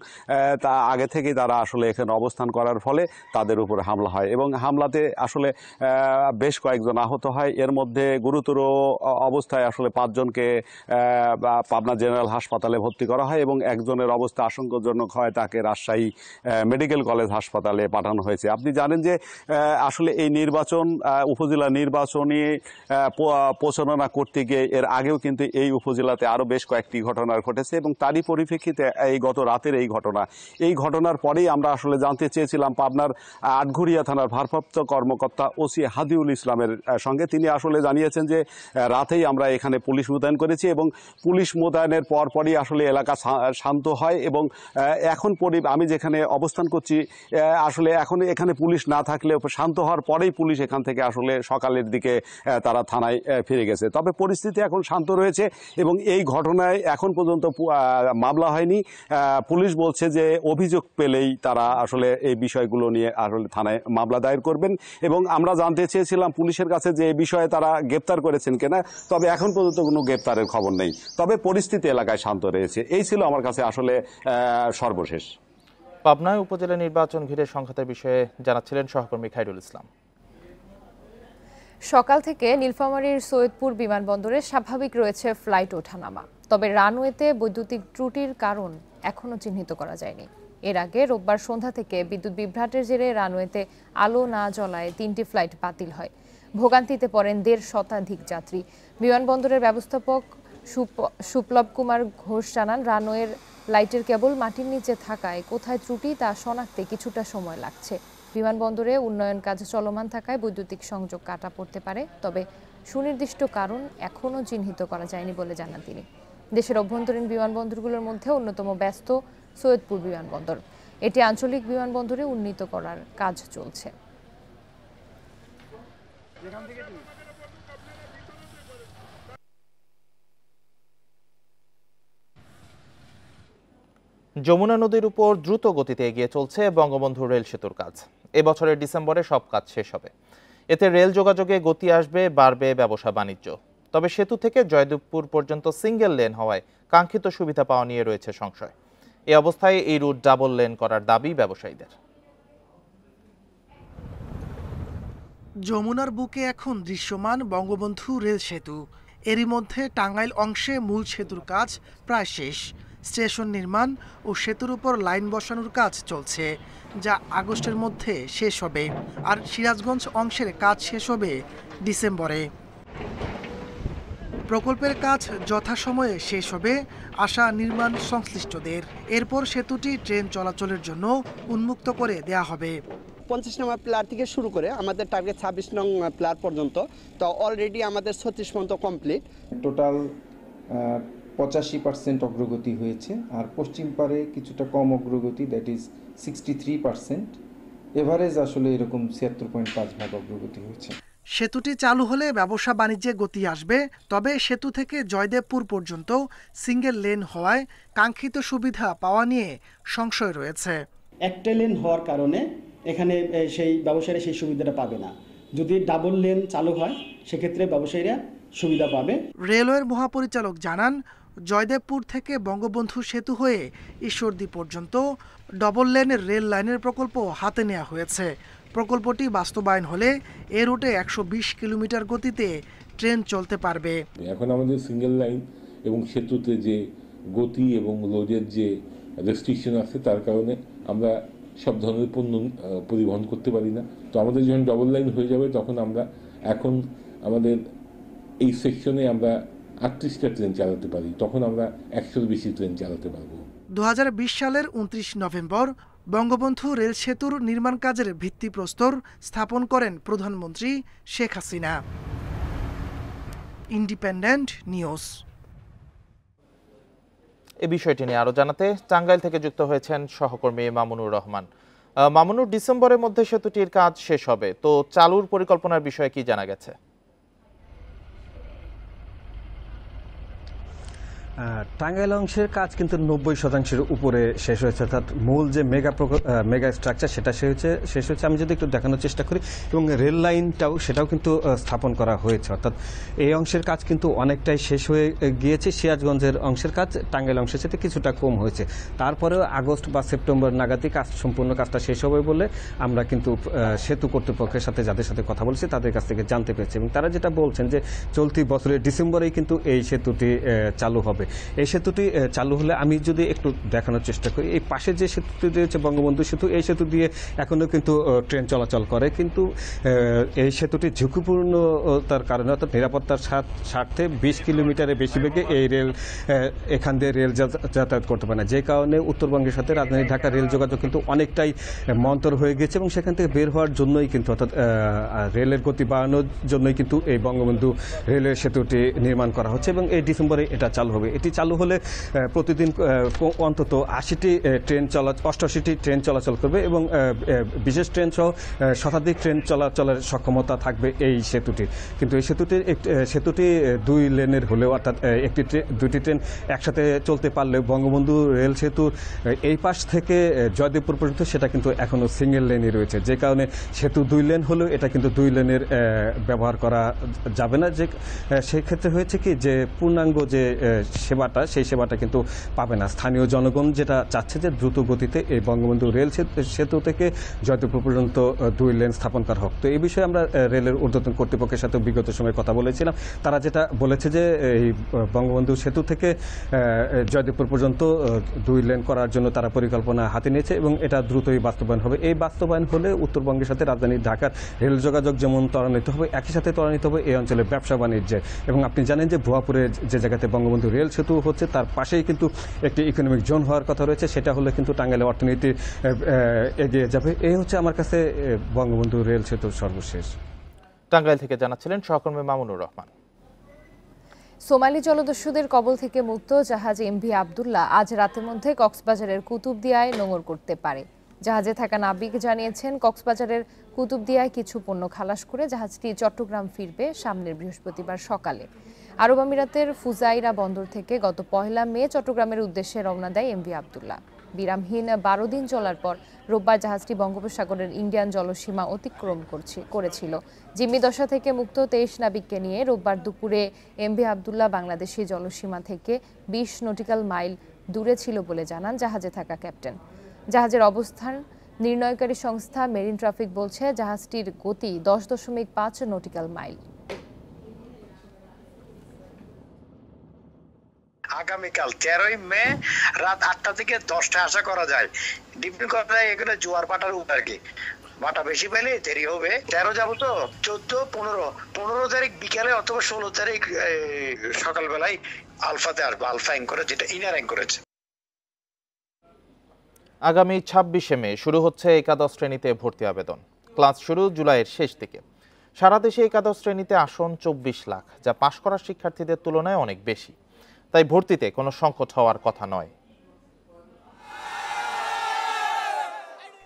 তা আগে থেকেই তারা আসলে এখানে অবস্থান করার ফলে তাদের উপর হামলা হয় এবং হামলাতে আসলে বেশ কয়েকজন আহত হয়। এর মধ্যে গুরুতর অবস্থায় আসলে 5 জনকে পাবনা জেনারেল হাসপাতালে ভর্তি করা হয় এবং একজনের অবস্থা আশঙ্কাজনক হয়, তাকে রাজশাহী মেডিকেল কলেজ হাসপাতালে পাঠানো হয়েছে। আপনি জানেন যে আসলে এই নির্বাচন উপজেলা নির্বাচনী প্রচারণা করতে গিয়ে এর আগেও কিন্তু এই উপজেলাতে আরও বেশ কয়েকটি ঘটনা ঘটেছে এবং তারই পরিপ্রেক্ষিতে এই গত রাতের এই ঘটনার পরেই আমরা আসলে জানতে চেয়েছিলাম পাবনার আটঘরিয়া থানার ভারপ্রাপ্ত কর্মকর্তা ওসি হাদিউল ইসলামের সঙ্গে। তিনি আসলে জানিয়েছেন যে রাতেই আমরা এখানে পুলিশ মোতায়েন করেছি এবং পুলিশ মোতায়েনের পরপরই আসলে এলাকা শান্ত হয় এবং এখন আমি যেখানে অবস্থান করছি আসলে এখন এখানে পুলিশ না থাকলেও শান্ত হওয়ার পরেই পুলিশ এখান থেকে আসলে সকালের দিকে তারা থানায় ফিরে গেছে। তবে পরিস্থিতি এখন শান্ত রয়েছে এবং এই ঘটনায় এখন পর্যন্ত মামলা হয়নি। পুলিশ বলছে যে অভিযোগ পেলেই তারা আসলে এই বিষয়গুলো নিয়ে আসলে থানায় মামলা দায়ের করবেন এবং আমরা জানতে চেয়েছিলাম পুলিশের কাছে যে এই বিষয়ে তারা গ্রেপ্তার করেছেন কিনা, তবে এখন পর্যন্ত কোনো গ্রেপ্তারের খবর নেই। তবে পরিস্থিতি এলাকায় শান্ত রয়েছে। এই ছিল আমার কাছে আসলে সর্বশেষ। পাবনায় উপজেলা নির্বাচন ঘিরে সংঘাতের বিষয়ে জানাচ্ছিলেন সহকর্মী খায়রুল ইসলাম। সকাল থেকে নীলফামারীর সৈয়দপুর বিমানবন্দরে স্বাভাবিক রয়েছে ফ্লাইট ওঠানামা, তবে রানওয়েতে বৈদ্যুতিক ত্রুটির কারণ এখনো চিহ্নিত করা যায়নি। এর আগে রোববার সন্ধ্যা থেকে বিদ্যুৎ বিভ্রাটের জেরে রানওয়েতে আলো না জ্বলায় 3টি ফ্লাইট বাতিল হয়। ভোগান্তিতে পড়েন 1.5 শতাধিক যাত্রী। বিমানবন্দরের ব্যবস্থাপক সুপ্লব কুমার ঘোষ জানান, রানওয়ের লাইটের কেবল মাটির নিচে থাকায় কোথায় ত্রুটি তা শনাক্তে কিছুটা সময় লাগছে। বিমানবন্দরে উন্নয়ন কাজ চলমান থাকায় বৈদ্যুতিক সংযোগ কাটা পড়তে পারে, তবে সুনির্দিষ্ট কারণ এখনও চিহ্নিত করা যায়নি বলে জানান তিনি। দেশের অভ্যন্তরীণ বিমানবন্দরগুলোর মধ্যে অন্যতম ব্যস্ত সৈয়দপুর বিমানবন্দর। এটি আঞ্চলিক বিমানবন্দরে উন্নীত করার কাজ চলছে। যমুনা নদীর উপর দ্রুত গতিতে এগিয়ে চলছে বঙ্গবন্ধু রেল সেতুর কাজ। এবছরের ডিসেম্বরে সব কাজ শেষ হবে। এতে রেল যোগাযোগে গতি আসবে, বাড়বে ব্যবসা বাণিজ্য। তবে সেতু থেকে জয়দেবপুর পর্যন্ত সিঙ্গেল লেন হওয়ায় কাঙ্ক্ষিত সুবিধা পাওয়া নিয়ে রয়েছে সংশয়। এই অবস্থায় এই রুট ডাবল লেন করার দাবি ব্যবসায়ীদের। যমুনার বুকে এখন দৃশ্যমান বঙ্গবন্ধু রেল সেতু। এরই মধ্যে টাঙ্গাইল অংশে মূল সেতুর কাজ প্রায় শেষ। স্টেশন নির্মাণ ও সেতুর উপর লাইন বসানোর কাজ চলছে, যা আগস্টের মধ্যে শেষ হবে। আর সিরাজগঞ্জ অংশের কাজ শেষ হবে ডিসেম্বরে। প্রকল্পের কাজ যথাসময়ে শেষ হবে আশা নির্মাণ সংশ্লিষ্টদের। এরপর সেতুটি ট্রেন চলাচলের জন্য উন্মুক্ত করে দেয়া হবে। 50 নম্বর প্লার থেকে শুরু করে আমাদের টার্গেট 26 নং প্লার পর্যন্ত, তো অলরেডি আমাদের 36 পর্যন্ত কমপ্লিট। টোটাল 85% অগ্রগতি হয়েছে, আর পশ্চিম পারে কিছুটা কম অগ্রগতি, দ্যাট ইজ 63%। এভারেজ আসলে এরকম 76.5% অগ্রগতি হয়েছে। সেতুটি চালু হলে ব্যবসা বাণিজ্যে গতি আসবে, তবে সেতু থেকে জয়দেবপুর পর্যন্ত সিঙ্গেল লেন হওয়ায় কাঙ্ক্ষিত সুবিধা পাওয়া নিয়ে সংশয় রয়েছে। একটা লেন হওয়ার কারণে এখানে সেই ব্যবসায়ীরা সেই সুবিধাটা পাবে না। যদি ডাবল লেন চালু হয় সেক্ষেত্রে ব্যবসায়ীরা সুবিধা পাবে। রেলওয়ের মহাপরিচালক জানান, জয়দেবপুর থেকে বঙ্গবন্ধু সেতু হয়ে ঈশ্বরদী পর্যন্ত ডবল লেনের রেল লাইনের প্রকল্প হাতে নেওয়া হয়েছে। প্রকল্পটি বাস্তবায়ন হলে এ রুটে 120 কিলোমিটার গতিতে ট্রেন চলতে পারবে। এখন আমাদের সিঙ্গেল লাইন এবং সেতুতে যে গতি এবং লোডের যে রেস্ট্রিকশন আছে, তার কারণে আমরা সব ধরনের পণ্য পরিবহন করতে পারি না। তো আমাদের যখন ডবল লাইন হয়ে যাবে তখন আমরা এখন আমাদের এই সেকশনে আমরা 38টা ট্রেন চালাতে পারি, তখন আমরা 100-র বেশি ট্রেন চালাতে পারবো। 2020 সালের 29 নভেম্বর বঙ্গবন্ধু রেল সেতুর নির্মাণ কাজের ভিত্তিপ্রস্তর স্থাপন করেন প্রধানমন্ত্রী শেখ হাসিনা। Independent news. এই বিষয়টি নিয়ে আরো জানাতে টাঙ্গাইল থেকে যুক্ত হয়েছেন সহকর্মী মামুনুর রহমান। মামুনুর, ডিসেম্বরের মধ্যে সেতুটির কাজ শেষ হবে, তো চালুর পরিকল্পনার বিষয়ে কি জানা গেছে? টাঙ্গাইল অংশের কাজ কিন্তু 90% উপরে শেষ হয়েছে, অর্থাৎ মূল যে মেগা স্ট্রাকচার সেটা শেষ হয়েছে। আমি যদি একটু দেখানোর চেষ্টা করি, এবং রেল লাইনটাও সেটাও কিন্তু স্থাপন করা হয়েছে, অর্থাৎ এই অংশের কাজ কিন্তু অনেকটাই শেষ হয়ে গিয়েছে। সিরাজগঞ্জের অংশের কাজ টাঙ্গাইল অংশের সাথে কিছুটা কম হয়েছে। তারপরেও আগস্ট বা সেপ্টেম্বর নাগাদই সম্পূর্ণ কাজটা শেষ হবে বলে আমরা কিন্তু সেতু কর্তৃপক্ষের সাথে যাদের সাথে কথা বলছি তাদের কাছ থেকে জানতে পেরেছি, এবং তারা যেটা বলছেন যে চলতি বছরের ডিসেম্বরেই কিন্তু এই সেতুটি চালু হবে। এই সেতুটি চালু হলে আমি যদি একটু দেখানোর চেষ্টা করি, এই পাশে যে সেতুটি রয়েছে বঙ্গবন্ধু সেতু, এই সেতু দিয়ে এখনও কিন্তু ট্রেন চলাচল করে, কিন্তু এই সেতুটি ঝুঁকিপূর্ণতার কারণে অর্থাৎ নিরাপত্তার স্বার্থে 20 কিলোমিটারের বেশি বেগে এই রেল এখান দিয়ে রেল যাতায়াত করতে পারে না, যে কারণে উত্তরবঙ্গের সাথে রাজধানী ঢাকা রেল যোগাযোগ কিন্তু অনেকটাই মন্তর হয়ে গেছে, এবং সেখান থেকে বের হওয়ার জন্যই কিন্তু অর্থাৎ রেলের গতি বাড়ানোর জন্যই কিন্তু এই বঙ্গবন্ধু রেলের সেতুটি নির্মাণ করা হচ্ছে, এবং এই ডিসেম্বরে এটা চালু হবে। এটি চালু হলে প্রতিদিন অন্তত 88টি ট্রেন চলাচল করবে, এবং বিশেষ ট্রেন সহ শতাধিক ট্রেন চলাচলের সক্ষমতা থাকবে এই সেতুটির। কিন্তু এই সেতুটি 2 লেনের হলেও, অর্থাৎ দুটি ট্রেন একসাথে চলতে পারলেও বঙ্গবন্ধু রেল সেতুর এই পাশ থেকে জয়দেবপুর পর্যন্ত সেটা কিন্তু এখনও সিঙ্গেল লেনই রয়েছে, যে কারণে সেতু 2 লেন হলেও এটা কিন্তু 2 লেনের ব্যবহার করা যাবে না। যে সেক্ষেত্রে হয়েছে কি, যে পূর্ণাঙ্গ যে সেই সেবাটা কিন্তু পাবে না। স্থানীয় জনগণ যেটা চাচ্ছে যে দ্রুত গতিতে এই বঙ্গবন্ধু রেল সেতু থেকে জয়দেবপুর পর্যন্ত 2 লেন স্থাপন করা হোক। তো এই বিষয়ে আমরা রেলের ঊর্ধ্বতন কর্তৃপক্ষের সাথে বিগত সময়ে কথা বলেছিলাম। তারা যেটা বলেছে যে এই বঙ্গবন্ধু সেতু থেকে জয়দেবপুর পর্যন্ত 2 লেন করার জন্য তারা পরিকল্পনা হাতে নিয়েছে, এবং এটা দ্রুতই বাস্তবায়ন হবে। এই বাস্তবায়ন হলে উত্তরবঙ্গের সাথে রাজধানী ঢাকার রেল যোগাযোগ যেমন ত্বরান্বিত হবে, একই সাথে ত্বরান্বিত হবে এই অঞ্চলের ব্যবসা বাণিজ্যে। এবং আপনি জানেন যে ভুয়াপুরে যে জায়গাতে বঙ্গবন্ধু রেল সেতু হচ্ছে তার পাশেই কিন্তু একটি ইকোনমিক জোন হওয়ার কথা রয়েছে, সেটা হলে কিন্তু টাঙ্গাইলের অর্থনীতি এগিয়ে যাবে। এই হচ্ছে আমার কাছে বঙ্গবন্ধু রেল সেতুর সর্বশেষ। টাঙ্গাইল থেকে জানাচ্ছিলেন সহকর্মী মামুনুর রহমান। সোমালি জলদস্যুদের কবল থেকে মুক্ত জাহাজ এমভি আব্দুল্লাহ আজ রাতের মধ্যে কক্সবাজারের কুতুবদিয়ায় নোঙর করতে পারে। জাহাজে থাকা নাবিক জানিয়েছেন, কক্সবাজারের কুতুবদিয়ায় কিছু পণ্য খালাস করে জাহাজটি চট্টগ্রাম ফিরবে সামনের বৃহস্পতিবার সকালে। আরব আমিরাতের ফুজাইরা বন্দর থেকে গত 1 মে চট্টগ্রামের উদ্দেশ্যে রওনা দেয় এমভি আব্দুল্লাহ। বিরামহীন 12 দিন চলার পর রোববার জাহাজটি বঙ্গোপসাগরের ইন্ডিয়ান জলসীমা অতিক্রম করেছিল। জিম্মি দশা থেকে মুক্ত 23 নাবিককে নিয়ে রোববার দুপুরে এমভি আব্দুল্লাহ বাংলাদেশি জলসীমা থেকে 20 নটিক্যাল মাইল দূরে ছিল বলে জানান জাহাজে থাকা ক্যাপ্টেন। জাহাজের অবস্থান নির্ণয়কারী সংস্থা মেরিন ট্রাফিক বলছে জাহাজটির গতি 10.5 নটিক্যাল মাইল। আগামীকাল 13 মে রাত 8টা থেকে 10টা আশা করা যায়। ডিপেন্ড করা যায় এখানে জোয়ার ভাটার উপর কি, ভাটা বেশি পেলে দেরি হবে। 13 যাবো তো 14-15 তারিখ বিকালে অথবা 16 তারিখ সকালবেলায় আলফাতে আসবো, আলফা অ্যাঙ্করে যেটা ইনার অ্যাঙ্করেজ। আগামী 26 মে শুরু হচ্ছে একাদশ শ্রেণীতে ভর্তি আবেদন। ক্লাস শুরু জুলাইয়ের শেষ দিকে। সারা দেশে একাদশ শ্রেণীতে আসন 24 লাখ, যা পাশ করা শিক্ষার্থীদের তুলনায় অনেক বেশি। তাই ভর্তিতে কোনো সংকট হওয়ার কথা নয়।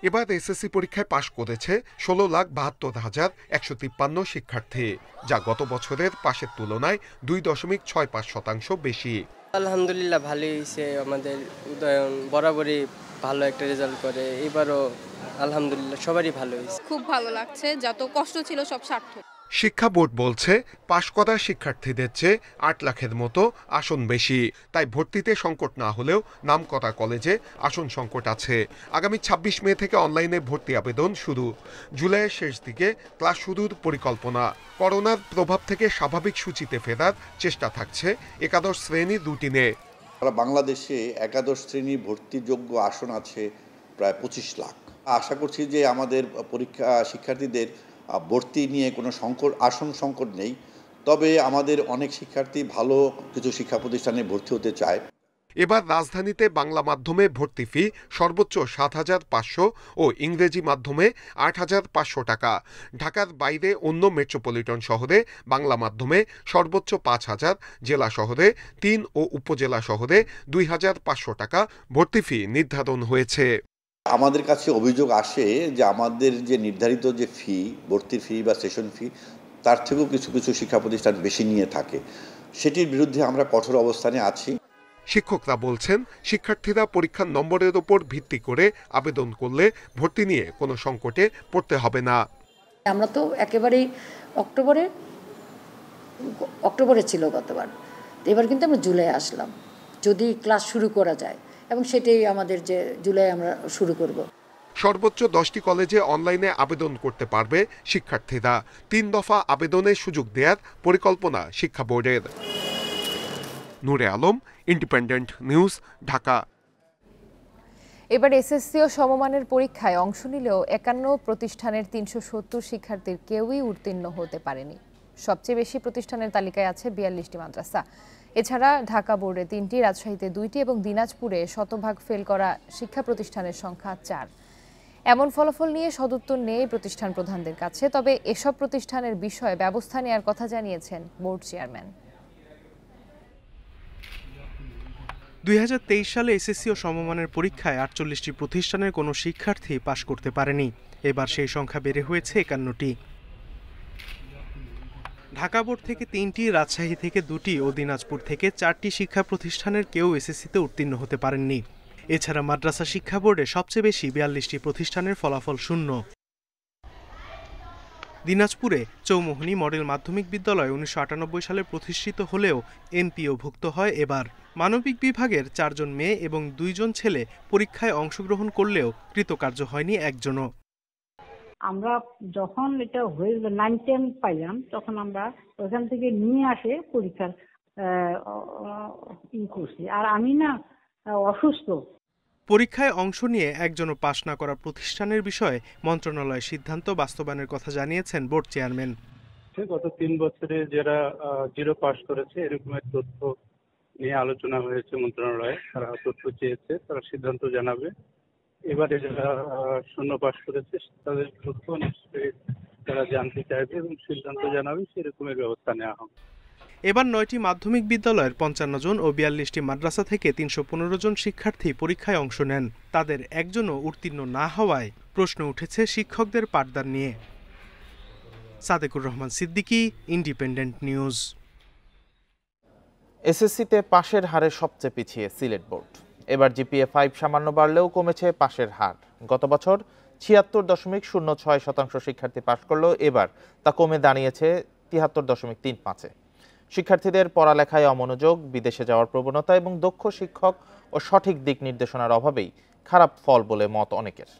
এবার এসএসসি পরীক্ষায় পাশ করেছে 16,72,153 শিক্ষার্থী, যা গত বছরের পাশের তুলনায় 2.65% বেশি। আলহামদুলিল্লাহ ভালোই হয়েছে, আমাদের উদয়ন বরাবরই ভালো একটা রেজাল্ট করে, এবারও আলহামদুলিল্লাহ সবারই ভালো হয়েছে। খুব ভালো লাগছে, যত কষ্ট ছিল সব সার্থক। শিক্ষা বোর্ড বলছে পাশ করা শিক্ষার্থীদের চেয়ে 8 লাখের মতো আসন বেশি, তাই ভর্তিতে সংকট না হলেও নামকরা কলেজে আসন সংকট আছে। আগামী 26 মে থেকে অনলাইনে ভর্তি আবেদন শুরু। জুলাইয়ের শেষ দিকে ক্লাস শুরুর পরিকল্পনা। করোনার প্রভাব থেকে স্বাভাবিক সূচিতে ফেরার চেষ্টা থাকছে একাদশ শ্রেণীর রুটিনে। বাংলাদেশে একাদশ শ্রেণী ভর্তিযোগ্য আসন আছে প্রায় 25 লাখ। আশা করছি যে আমাদের পরীক্ষা শিক্ষার্থীদের ভর্তি নিয়ে কোনো আসন সংকট নেই, তবে আমাদের অনেক শিক্ষার্থী ভালো কিছু শিক্ষা প্রতিষ্ঠানে ভর্তি হতে চায়। এবার রাজধানীতে বাংলা মাধ্যমে ভর্তি ফি সর্বোচ্চ ৭,৫০০ ও ইংরেজি মাধ্যমে ৮,৫০০ টাকা। ঢাকার বাইরে অন্য মেট্রোপলিটন শহরে বাংলা মাধ্যমে সর্বোচ্চ ৫,০০০, জেলা শহরে ৩ ও উপজেলা শহরে ২,৫০০ টাকা ভর্তি ফি নির্ধারণ হয়েছে। আমাদের কাছে অভিযোগ আসে যে আমাদের যে নির্ধারিত যে ফি, ভর্তির ফি বা সেশন ফি, তার থেকেও কিছু কিছু শিক্ষা প্রতিষ্ঠান বেশি নিয়ে থাকে। সেটির বিরুদ্ধে আমরা কঠোর অবস্থানে আছি। শিক্ষকরা বলছেন, শিক্ষার্থীরা পরীক্ষার নম্বরের উপর ভিত্তি করে আবেদন করলে ভর্তি নিয়ে কোনো সংকটে পড়তে হবে না। আমরা তো একেবারেই অক্টোবরে ছিল গতবার, এবার কিন্তু আমরা জুলাই আসলাম, যদি ক্লাস শুরু করা যায়, এবং সেটাই আমাদের যে জুলাই আমরা শুরু করব। সর্বোচ্চ 10টি কলেজে অনলাইনে আবেদন করতে পারবে শিক্ষার্থীরা। 3 দফা আবেদনের সুযোগ দেওয়ার পরিকল্পনা শিক্ষা বোর্ডের। নূরে আলম, ইন্ডিপেন্ডেন্ট নিউজ, ঢাকা। এবার এসএসসি ও সমমানের পরীক্ষায় অংশ নিলেও 51 প্রতিষ্ঠানের 370 শিক্ষার্থীর কেউই উত্তীর্ণ হতে পারেনি। সবচেয়ে বেশি প্রতিষ্ঠানের তালিকায় আছে 42টি মাদ্রাসা। এছাড়া ঢাকা বোর্ডে 3টি, রাজশাহীতে 2টি এবং দিনাজপুরে শতভাগ ফেল করা শিক্ষা প্রতিষ্ঠানের সংখ্যা 4। এমন ফলাফল নিয়ে সদুত্তর নেই প্রতিষ্ঠান প্রধানদের কাছে, তবে এসব প্রতিষ্ঠানের বিষয়ে ব্যবস্থা নেওয়ার কথা জানিয়েছেন বোর্ড চেয়ারম্যান। 2023 সালে এসএসসি ও সমমানের পরীক্ষায় 48টি প্রতিষ্ঠানের কোনো শিক্ষার্থী পাশ করতে পারেনি। এবার সেই সংখ্যা বেড়ে হয়েছে 51টি। ঢাকা বোর্ড থেকে 3টি, রাজশাহী থেকে 2টি ও দিনাজপুর থেকে 4টি শিক্ষা প্রতিষ্ঠানের কেউ এসএসসিতে উত্তীর্ণ হতে পারেননি। এছাড়া মাদ্রাসা শিক্ষা বোর্ডে সবচেয়ে বেশি 42টি প্রতিষ্ঠানের ফলাফল শূন্য। দিনাজপুরে চৌমুহনী মডেল মাধ্যমিক বিদ্যালয় 1998 সালে প্রতিষ্ঠিত হলেও এনপিওভুক্ত হয় এবার। মানবিক বিভাগের 4 জন মেয়ে এবং 2 জন ছেলে পরীক্ষায় অংশগ্রহণ করলেও কৃতকার্য হয়নি একজনও। আমরা যখন এটা হয়ে 9-10 পাইলাম, তখন আমরা ওখান থেকে নিয়ে আসে পরীক্ষার করছি। আর আমি না অসুস্থ। পরীক্ষায় অংশ নিয়ে একজনও পাশ না করা প্রতিষ্ঠানের বিষয়ে মন্ত্রণালয়ের সিদ্ধান্ত বাস্তবায়নের কথা জানিয়েছেন বোর্ড চেয়ারম্যান। গত 3 বছরে যারা 0 পাস করেছে এরকমের তথ্য নিয়ে আলোচনা হয়েছে মন্ত্রণালয়ে, তারা তথ্য চেয়েছে, তারা সিদ্ধান্ত জানাবে। এবারে যারা 0 পাস করেছে তাদের তথ্য নিশ্চয়ই তারা জানতে চাইবে এবং সিদ্ধান্ত জানাবে, সেরকমের ব্যবস্থা নেওয়া হবে। এবার 9টি মাধ্যমিক বিদ্যালয়ের 55 জন ও 42টি মাদ্রাসা থেকে 315 জন শিক্ষার্থী পরীক্ষায় অংশ নেন। তাদের একজনও উত্তীর্ণ না হওয়ায় প্রশ্ন উঠেছে শিক্ষকদের পাঠদান নিয়ে। Sadequr Rahman Siddiqui, independent news. এসএসসিতে পাশের হারে সবচেয়ে পিছিয়ে সিলেট বোর্ড। এবার জিপিএ 5 সামান্য বাড়লেও কমেছে পাশের হার। গত বছর 76.06% শিক্ষার্থী পাশ করলেও এবার তা কমে দাঁড়িয়েছে 73.35-এ। শিক্ষার্থীদের পড়ালেখায় অমনোযোগ, বিদেশে যাওয়ার প্রবণতা এবং দক্ষ শিক্ষক ও সঠিক দিক নির্দেশনার অভাবেই খারাপ ফল বলে মত অনেকের।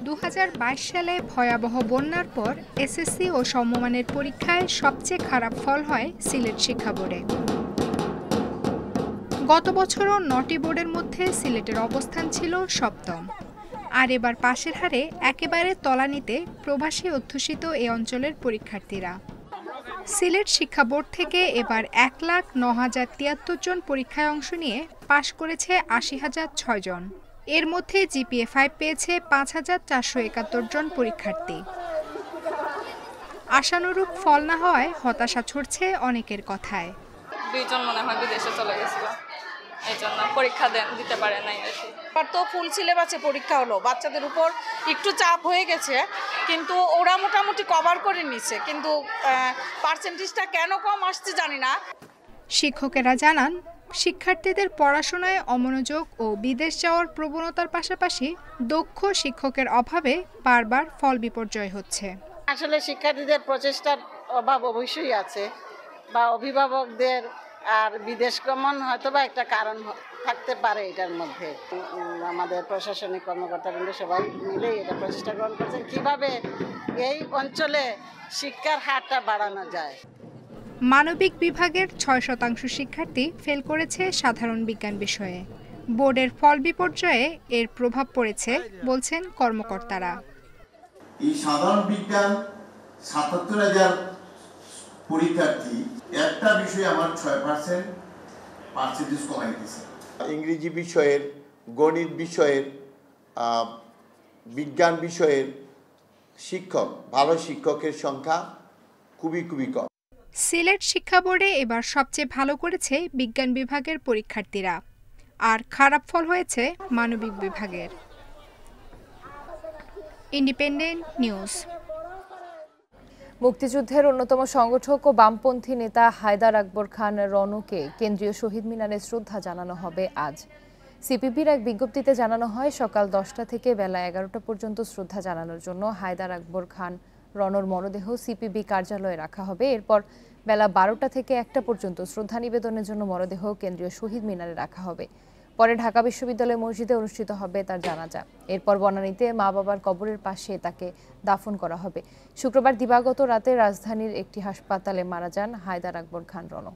2022 সালে ভয়াবহ বন্যার পর এসএসসি ও সমমানের পরীক্ষায় সবচেয়ে খারাপ ফল হয় সিলেট শিক্ষা বোর্ডে। গত বছরও 9টি বোর্ডের মধ্যে সিলেটের অবস্থান ছিল 7ম। আর এবার পাশের হারে একেবারে তলানিতে প্রবাসী অধ্যুষিত এ অঞ্চলের পরীক্ষার্থীরা। সিলেট শিক্ষা বোর্ড থেকে এবার 1,09,073 জন পরীক্ষায় অংশ নিয়ে পাশ করেছে 80,006 জন। এর মধ্যে জিপিএ 5 পেয়েছে 5,471 জন পরীক্ষার্থী। আশানুরূপ ফল না হওয়ায় হতাশা ছড়ছে অনেকের কথায়। 2 জন মনে হয় বিদেশে চলে গেছিল, এই জন্য পরীক্ষা দিতে পারে নাই। এবার তো ফুল সিলেবাসে পরীক্ষা হলো, বাচ্চাদের উপর একটু চাপ হয়ে গেছে, কিন্তু ওরা মোটামুটি কভার করে নিচ্ছে, কিন্তু পার্সেন্টেজটা কেন কম আসছে জানি না। শিক্ষকেরা জানান, শিক্ষার্থীদের পড়াশোনায় অমনোযোগ ও বিদেশ যাওয়ার প্রবণতার পাশাপাশি দক্ষ শিক্ষকের অভাবে বারবার ফল বিপর্যয় হচ্ছে। আসলে শিক্ষার্থীদের প্রচেষ্টার অভাব অবশ্যই আছে, বা অভিভাবকদের আর বিদেশ গমন হয়তো বা একটা কারণ থাকতে পারে এটার মধ্যে। আমাদের প্রশাসনিক কর্মকর্তাবৃন্দ সবাই মিলে এটা প্রচেষ্টা গ্রহণ করছেন কিভাবে এই অঞ্চলে শিক্ষার হারটা বাড়ানো যায়। মানবিক বিভাগের 6% শিক্ষার্থী ফেল করেছে সাধারণ বিজ্ঞান বিষয়ে। বোর্ডের ফল বিপর্যয়ে এর প্রভাব পড়েছে বলছেন কর্মকর্তারা। এই সাধারণ বিজ্ঞান ৭৭,০০০ পরীক্ষার্থী, একটা বিষয়ে আমার ৬% পার্সেন্টেজ কমাই দিয়েছে। ইংরেজি বিষয়ের, গণিত বিষয়ের, বিজ্ঞান বিষয়ের শিক্ষক, ভালো শিক্ষকের সংখ্যা খুবই কম। সিলেট শিক্ষা বোর্ডে এবার সবচেয়ে ভালো করেছে বিজ্ঞান বিভাগের পরীক্ষার্থীরা, আর খারাপ ফল হয়েছে মানবিক বিভাগের। Independent news. মুক্তিযুদ্ধের অন্যতম সংগঠক ও বামপন্থী নেতা হায়দার আকবর খান রনকে কেন্দ্রীয় শহীদ মিনারে শ্রদ্ধা জানানো হবে আজ। সিপিবির এক বিজ্ঞপ্তিতে জানানো হয়, সকাল 10টা থেকে বেলা 11টা পর্যন্ত শ্রদ্ধা জানানোর জন্য হায়দার আকবর খান রনর মরদেহ সিপিবি কার্যালয়ে রাখা হবে। এরপর বেলা 12টা থেকে 1টা পর্যন্ত শ্রদ্ধা নিবেদনের জন্য মরদেহ কেন্দ্রীয় শহীদ মিনারে রাখা হবে। পরে ঢাকা বিশ্ববিদ্যালয় মসজিদে অনুষ্ঠিত হবে তার জানাজা। এরপর বনানীতে মা বাবার কবরের পাশে তাকে দাফন করা হবে। শুক্রবার দিবাগত রাতে রাজধানীর একটি হাসপাতালে মারা যান হায়দার আকবর খান রন।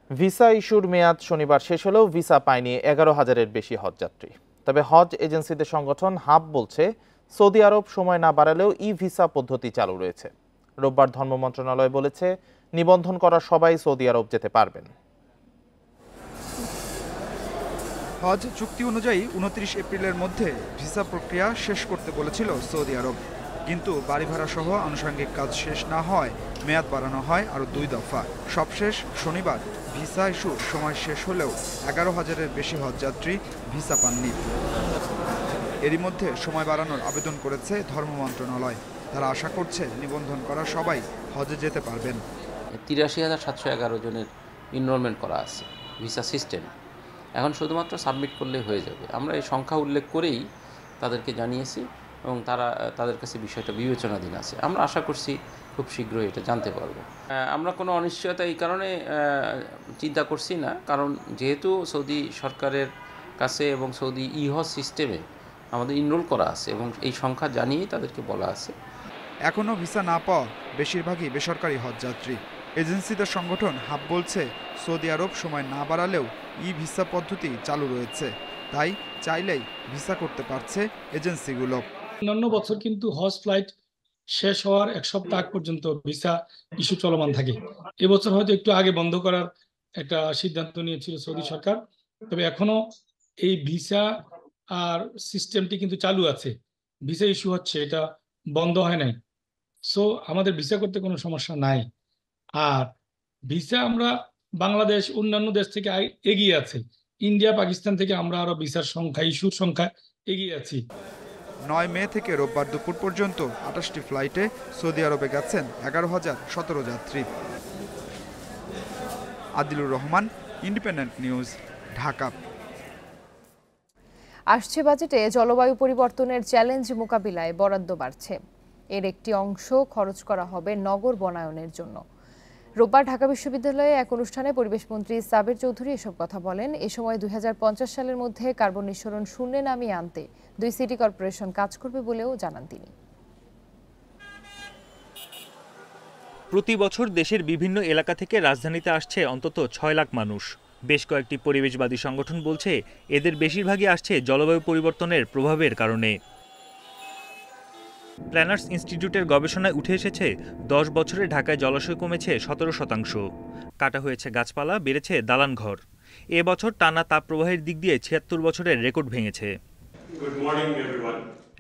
ভিসা ইস্যুর মেয়াদ শনিবার শেষ হলেও ভিসা পায়নি 11,000-এর বেশি হজযাত্রী। তবে হজ এজেন্সিদের সংগঠন হাব বলছে, সৌদি আরব সময় না বাড়ালেও ই ভিসা পদ্ধতি চালু রয়েছে। রোববার ধর্ম মন্ত্রণালয় বলেছে, নিবন্ধন করা সবাই সৌদি আরব যেতে পারবেন। হজ চুক্তি অনুযায়ী 29 এপ্রিলের মধ্যে ভিসা প্রক্রিয়া শেষ করতে বলেছিল সৌদি আরব, কিন্তু বাড়ি ভাড়া সহ আনুষঙ্গিক কাজ শেষ না হয় মেয়াদ বাড়ানো হয় আরও 2 দফা। সবশেষ শনিবার ভিসা ইস্যুর সময় শেষ হলেও 11,000-এর বেশি হজযাত্রী ভিসা পাননি। এরই মধ্যে সময় বাড়ানোর আবেদন করেছে ধর্ম মন্ত্রণালয়। তারা আশা করছে নিবন্ধন করা সবাই হজে যেতে পারবেন। 83,711 জনের এনরোলমেন্ট করা আছে ভিসা সিস্টেম। এখন শুধুমাত্র সাবমিট করলেই হয়ে যাবে। আমরা এই সংখ্যা উল্লেখ করেই তাদেরকে জানিয়েছি এবং তাদের কাছে বিষয়টা বিবেচনাধীন আছে। আমরা আশা করছি খুব শীঘ্রই এটা জানতে পারবো। আমরা কোনো অনিশ্চয়তা এই কারণে চিন্তা করছি না, কারণ যেহেতু সৌদি সরকারের কাছে এবং সৌদি হজ সিস্টেমে আমাদের এনরোল করা আছে এবং এই সংখ্যা জানিয়েই তাদেরকে বলা আছে। এখনও ভিসা না পাওয়া বেশিরভাগই বেসরকারি হজযাত্রী। এজেন্সিদের সংগঠন হাব বলছে, সৌদি আরব সময় না বাড়ালেও ই ভিসা পদ্ধতি চালু রয়েছে, তাই চাইলেই ভিসা করতে পারছে এজেন্সিগুলো। অন্যান্য বছর কিন্তু হজ ফ্লাইট শেষ হওয়ার 1 সপ্তাহ আগ পর্যন্ত ভিসা ইস্যু চলমান থাকে। এবছর হয়তো একটু আগে বন্ধ করার একটা সিদ্ধান্ত নিয়েছিল সৌদি সরকার, তবে এখনো এই ভিসা আর সিস্টেমটি কিন্তু চালু আছে। ভিসা ইস্যু হচ্ছে, এটা বন্ধ হয় নাই। সো আমাদের ভিসা করতে কোনো সমস্যা নাই। আর ভিসা আমরা বাংলাদেশ অন্যান্য দেশ থেকে এগিয়ে আছে। ইন্ডিয়া, পাকিস্তান থেকে আমরা আরো ভিসার সংখ্যা, ইস্যুর সংখ্যা এগিয়ে আছি। 9 মে থেকে রোববার দুপুর পর্যন্ত 28টি ফ্লাইটে সৌদি আরবে গেছেন 11,017 যাত্রী। Adilur Rahman, independent news, Dhaka. আসছে বাজেটে জলবায়ু পরিবর্তনের চ্যালেঞ্জ মোকাবিলায় বরাদ্দ বাড়ছে। এর একটি অংশ খরচ করা হবে নগর বনায়নের জন্য। রোববার ঢাকা বিশ্ববিদ্যালয়ে এক অনুষ্ঠানে পরিবেশমন্ত্রী সাবের চৌধুরী এসব কথা বলেন। এ সময় 2050 সালের মধ্যে কার্বন নিঃসরণ শূন্যে নামিয়ে আনতে 2 সিটি কর্পোরেশন কাজ করবে বলেও জানান তিনি। প্রতি বছর দেশের বিভিন্ন এলাকা থেকে রাজধানীতে আসছে অন্তত 6 লাখ মানুষ। বেশ কয়েকটি পরিবেশবাদী সংগঠন বলছে, এদের বেশিরভাগই আসছে জলবায়ু পরিবর্তনের প্রভাবের কারণে। প্ল্যানার্স ইনস্টিটিউটের গবেষণায় উঠে এসেছে, 10 বছরে ঢাকায় জলাশয় কমেছে 17%, কাটা হয়েছে গাছপালা, বেড়েছে দালানঘর। এবছর টানা তাপপ্রবাহের দিক দিয়ে 76 বছরের রেকর্ড ভেঙেছে।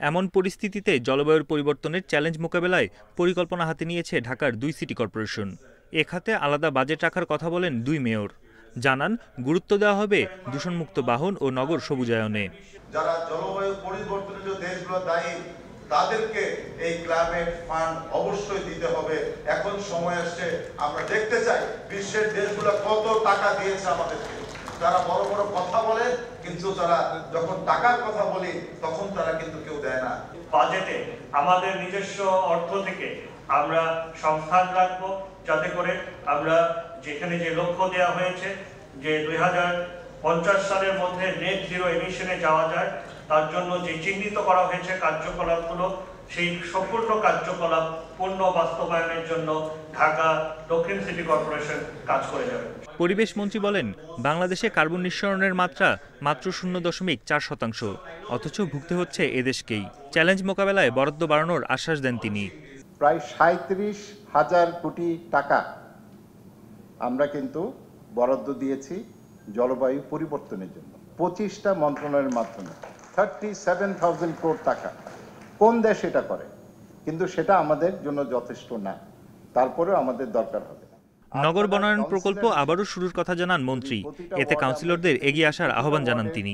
এমন পরিস্থিতিতে জলবায়ুর পরিবর্তনের চ্যালেঞ্জ মোকাবেলায় পরিকল্পনা হাতে নিয়েছে ঢাকার 2 সিটি কর্পোরেশন। এ খাতে আলাদা বাজেট রাখার কথা বলেন 2 মেয়র। জানান, গুরুত্ব দেওয়া হবে দূষণমুক্ত বাহন ও নগর সবুজায়নে। যারা জলবায়ু পরিবর্তনের যে দেশগুলো দায়ী, তাদেরকে এই ক্লাইমেট ফান্ড অবশ্যই দিতে হবে। এখন সময় আসছে, আমরা দেখতে চাই বিশ্বের দেশগুলো কত টাকা দিয়েছে আমাদেরকে। তারা বড় বড় কথা বলে, কিন্তু তারা যখন টাকার কথা বলি তখন তারা কিন্তু কেউ দেয় না। বাজেটে আমাদের নিজস্ব অর্থ থেকে আমরা সংস্থান রাখবো, যাতে করে আমরা যেখানে যে লক্ষ্য দেওয়া হয়েছে যে 2050 সালের মধ্যে নেট জিরো এমিশনে যাওয়া যায়, তার জন্য যে চিহ্নিত করা হয়েছে কার্যকলাপগুলো, সেই সম্পূর্ণ কার্যকলাপ পূর্ণ বাস্তবায়নের জন্য ঢাকা দক্ষিণ সিটি কর্পোরেশন কাজ করে যাবে। পরিবেশ মন্ত্রী বলেন, বাংলাদেশে কার্বন নিঃসরণের মাত্রা মাত্র 0.4%, অথচ ভুগতে হচ্ছে এদেশকেই। চ্যালেঞ্জ মোকাবেলায় বরাদ্দ বাড়ানোর আশ্বাস দেন তিনি। প্রায় 37,000 কোটি টাকা আমরা কিন্তু বরাদ্দ দিয়েছি জলবায়ু পরিবর্তনের জন্য 25টা মন্ত্রণালয়ের মাধ্যমে 37,000 কোটি টাকা। কোন দেশ এটা করে? কিন্তু সেটা আমাদের জন্য যথেষ্ট না, তারপরেও আমাদের দরকার হবে। নগর বনায়ন প্রকল্প আবারও শুরুর কথা জানান মন্ত্রী। এতে কাউন্সিলরদের এগিয়ে আসার আহ্বান জানান তিনি।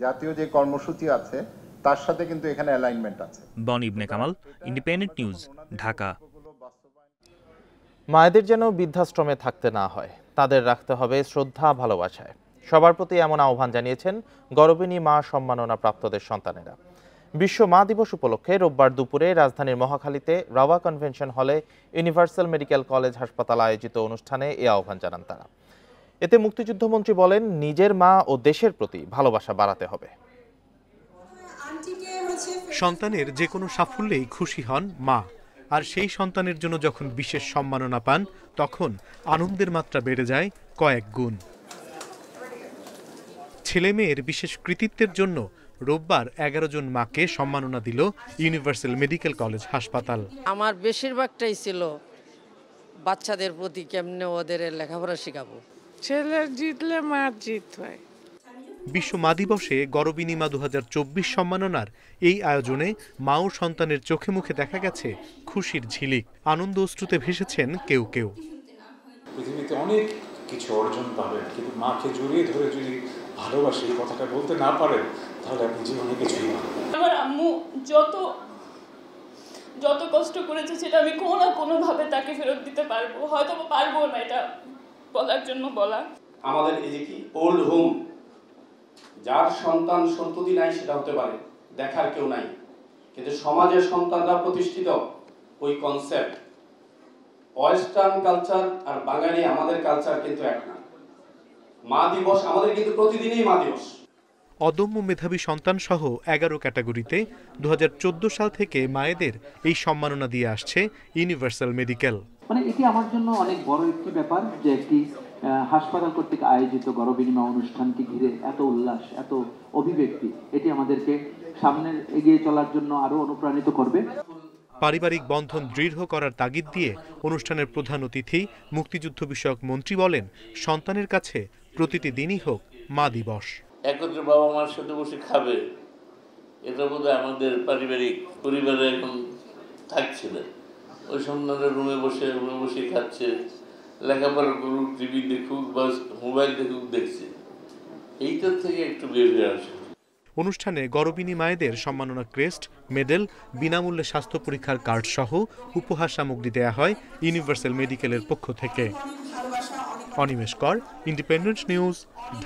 জাতীয় যে কর্মসূচি আছে তার সাথে কিন্তু এখানে অ্যালাইনমেন্ট আছে। বন ইবনে কামাল, ইন্ডিপেন্ডেন্ট নিউজ, ঢাকা। মায়েদের যেন বৃদ্ধাশ্রমে থাকতে না হয়, তাদের রাখতে হবে শ্রদ্ধা ভালোবাসায়। সবার প্রতি এমন আহ্বান জানিয়েছেন গর্ভিণী মা সম্মাননা প্রাপ্তদের সন্তানেরা। বিশ্ব মা দিবস উপলক্ষে রোববার দুপুরে রাজধানীর মহাখালীতে রাওয়া কনভেনশন হলে ইউনিভার্সাল মেডিকেল কলেজ হাসপাতাল আয়োজিত অনুষ্ঠানে এ আহ্বান জানান তারা। এতে মুক্তিযুদ্ধমন্ত্রী বলেন, নিজের মা ও দেশের প্রতি ভালোবাসা বাড়াতে হবে। সন্তানের যে কোনো সাফল্যেই খুশি হন মা, আর সেই সন্তানের জন্য যখন বিশেষ সম্মাননা পান তখন আনন্দের মাত্রা বেড়ে যায় কয়েক গুণ। ছেলে মেয়ের বিশেষ কৃতিত্বের জন্য রোববার 11 জন মাকে সম্মাননা দিল ইউনিভার্সাল মেডিকেল কলেজ হাসপাতাল। আমার বেশিরভাগটাই ছিল বাচ্চাদের প্রতি কেমনে ওদের লেখাপড়া শেখাবো। ছেলের জিতলে মার জিত হয়। বিশ্ব মা দিবসে গর্বিণী মা 2024 সম্মাননার এই আয়োজনে মা ও সন্তানের চোখে মুখে দেখা গেছে খুশির ঝিলিক। আনন্দ অশ্রুতে ভেসেছেন কেউ কেউ। পৃথিবীতে অনেক কিছু অর্জন পাবেন, কিন্তু মাকে জড়িয়ে ধরে যদি ভালোবাসি এই কথাটা বলতে না পারেন তাহলে আপনি জীবনে কিছুই না। আমার আম্মু যত কষ্ট করেছে সেটা আমি কোনো না কোনো ভাবে তাকে ফেরত দিতে পারবো, হয়তো পারবো না, এটা বলার জন্য বলা। আমাদের এই যে কি ওল্ড হোম, যার সন্তান সন্ততি নাই সেটা হতে পারে, দেখার কেউ নাই, কিন্তু সমাজের সন্তানরা প্রতিষ্ঠিত ওই কনসেপ্ট। ওয়েস্টার্ন কালচার আর বাঙালি আমাদের কালচার কিন্তু এক না। মা দিবস আমাদের কিন্তু প্রতিদিনই মা দিবস। অদম্য মেধাবী সন্তান সহ 11 ক্যাটাগরিতে 2014 সাল থেকে মায়েদের এই সম্মাননা দিয়ে আসছে ইউনিভার্সাল মেডিকেল। মানে এটি আমার জন্য অনেক বড় একটি ব্যাপার যে একটি হাসপাতাল কর্তৃক আয়োজিত গর্ভবিনিমা অনুষ্ঠানকে ঘিরে এত উল্লাস, এত অভিব্যক্তি, এটি আমাদেরকে সামনে এগিয়ে চলার জন্য আরো অনুপ্রাণিত করবে। পারিবারিক বন্ধন দৃঢ় করার তাগিদ দিয়ে অনুষ্ঠানের প্রধান অতিথি মুক্তিযুদ্ধ বিষয়ক মন্ত্রী বলেন, সন্তানের কাছে প্রতিটি দিনই হোক মা দিবস। একত্রে বাবা মার সাথে বসে খাবে, এটা বোধহয় আমাদের পারিবারিক পরিবারে এখন থাকছে না। ওই সন্তানের রুমে বসে খাচ্ছে, লেখাপড়া করুক, টিভি দেখুক বা মোবাইল দেখুক, দেখছে। এইটার থেকে একটু বের হয়ে আসে। অনুষ্ঠানে গর্ভিণী মায়েদের সম্মাননা ক্রেস্ট, মেডেল, বিনামূল্যে স্বাস্থ্য পরীক্ষার কার্ড সহ উপহার সামগ্রী দেয়া হয় ইউনিভার্সাল মেডিকেলের পক্ষ থেকে। অনিমেষ কর, ইন্ডিপেন্ডেন্ট নিউজ,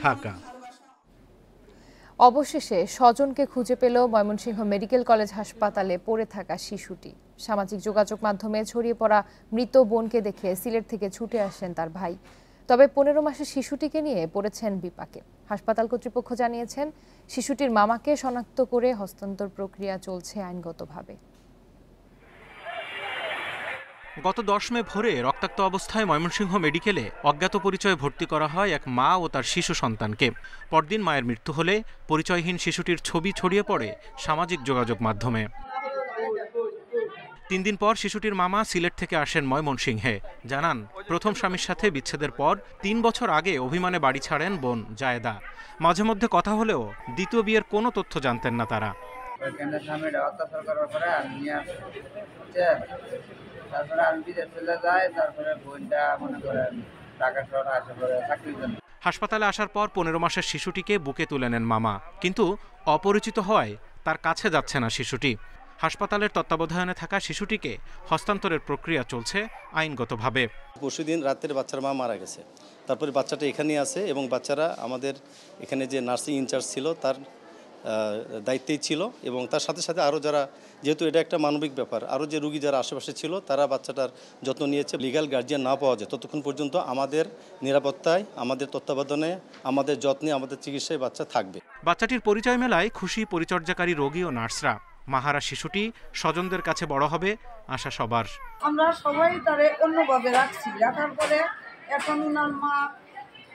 ঢাকা। অবশেষে স্বজনকে খুঁজে পেল ময়মনসিংহ মেডিকেল কলেজ হাসপাতালে পড়ে থাকা শিশুটি। সামাজিক যোগাযোগ মাধ্যমে ছড়িয়ে পড়া মৃত বোনকে দেখে সিলেট থেকে ছুটে আসেন তার ভাই। তবে 15 মাসের শিশুটিকে নিয়ে পড়েছেন বিপাকে। হাসপাতাল কর্তৃপক্ষ জানিয়েছেন, শিশুটির মামাকে শনাক্ত করে হস্তান্তর প্রক্রিয়া চলছে আইনগতভাবে। গত 10 মে ভোরে রক্তাক্ত অবস্থায় ময়মনসিংহ মেডিকেলে অজ্ঞাত পরিচয়ে ভর্তি করা হয় এক মা ও তার শিশু সন্তানকে। পরদিন মায়ের মৃত্যু হলে পরিচয়হীন শিশুটির ছবি ছড়িয়ে পড়ে সামাজিক যোগাযোগ মাধ্যমে। 3 দিন পর শিশুটির মামা সিলেট থেকে আসেন ময়মনসিংহে। জানান, প্রথম স্বামীর সাথে বিচ্ছেদের পর 3 বছর আগে অভিমানে বাড়ি ছাড়েন বোন জায়েদা। মাঝে মধ্যে কথা হলেও দ্বিতীয় বিয়ের কোনো তথ্য জানতেন না তারা। তারপরে আমি বিদেশ চলে যাই, তারপরে বোনটা মনে করেন ঢাকা শহরে আসে পরে চাকরির জন্য। হাসপাতালে আসার পর 15 মাসের শিশুটিকে বুকে তুলে নেন মামা, কিন্তু অপরিচিত হওয়ায় তার কাছে যাচ্ছে না শিশুটি। হাসপাতালের তত্ত্বাবধানে থাকা শিশুটিকে হস্তান্তরের প্রক্রিয়া চলছে আইনগতভাবে। পরশুদিন রাতের বাচ্চার মা মারা গেছে, তারপরে বাচ্চাটা এখানেই আছে এবং বাচ্চারা আমাদের এখানে যে নার্সিং ইনচার্জ ছিল তার দায়িত্বেই ছিল এবং তার সাথে সাথে আরও যারা, যেহেতু এটা একটা মানবিক ব্যাপার, আরও যে রুগী যারা আশেপাশে ছিল তারা বাচ্চাটার যত্ন নিয়েছে। লিগ্যাল গার্জিয়ান না পাওয়া যায় ততক্ষণ পর্যন্ত আমাদের নিরাপত্তায়, আমাদের তত্ত্বাবধানে, আমাদের যত্নে, আমাদের চিকিৎসায় বাচ্চা থাকবে। বাচ্চাটির পরিচয় মেলায় খুশি পরিচর্যাকারী রোগী ও নার্সরা। মাহারা শিশুটি স্বজনদের কাছে বড় হবে আশা সবার। আমরা সবাই তারে অন্যভাবে রাখছি, রাখার পরে এখন ওনার মা,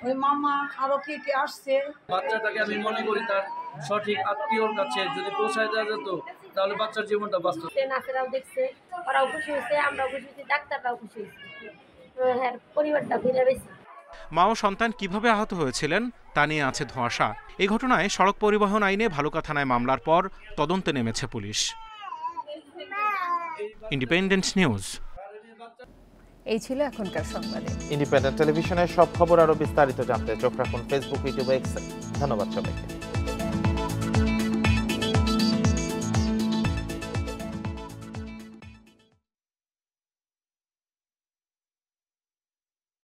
ওই মামা আরো কে কে আসছে। বাচ্চাটাকে আমি মনে করি তার সঠিক আত্মীয়র কাছে যদি পৌঁছায় দেওয়া যেত তাহলে বাচ্চার জীবনটা বাঁচত। নার্সেরাও দেখছে, ওরাও খুশি হয়েছে, আমরাও খুশি হয়েছি, ডাক্তাররাও খুশি হয়েছে, পরিবারটা ফিরে পেয়েছে। মা ও সন্তান কিভাবে আহত হয়েছিলেন তা নিয়ে আছে ধোঁয়াশা। এই ঘটনায় সড়ক পরিবহন আইনে ভালুকা থানায় মামলার পর তদন্তে নেমেছে পুলিশ। Independent news. এই ছিল এখনকার সংবাদে। ইন্ডিপেন্ডেন্ট টেলিভিশনের সব খবর আরো বিস্তারিত জানতে চোখ রাখুন ফেসবুক, ইউটিউব, এক্সে। ধন্যবাদ সবাইকে।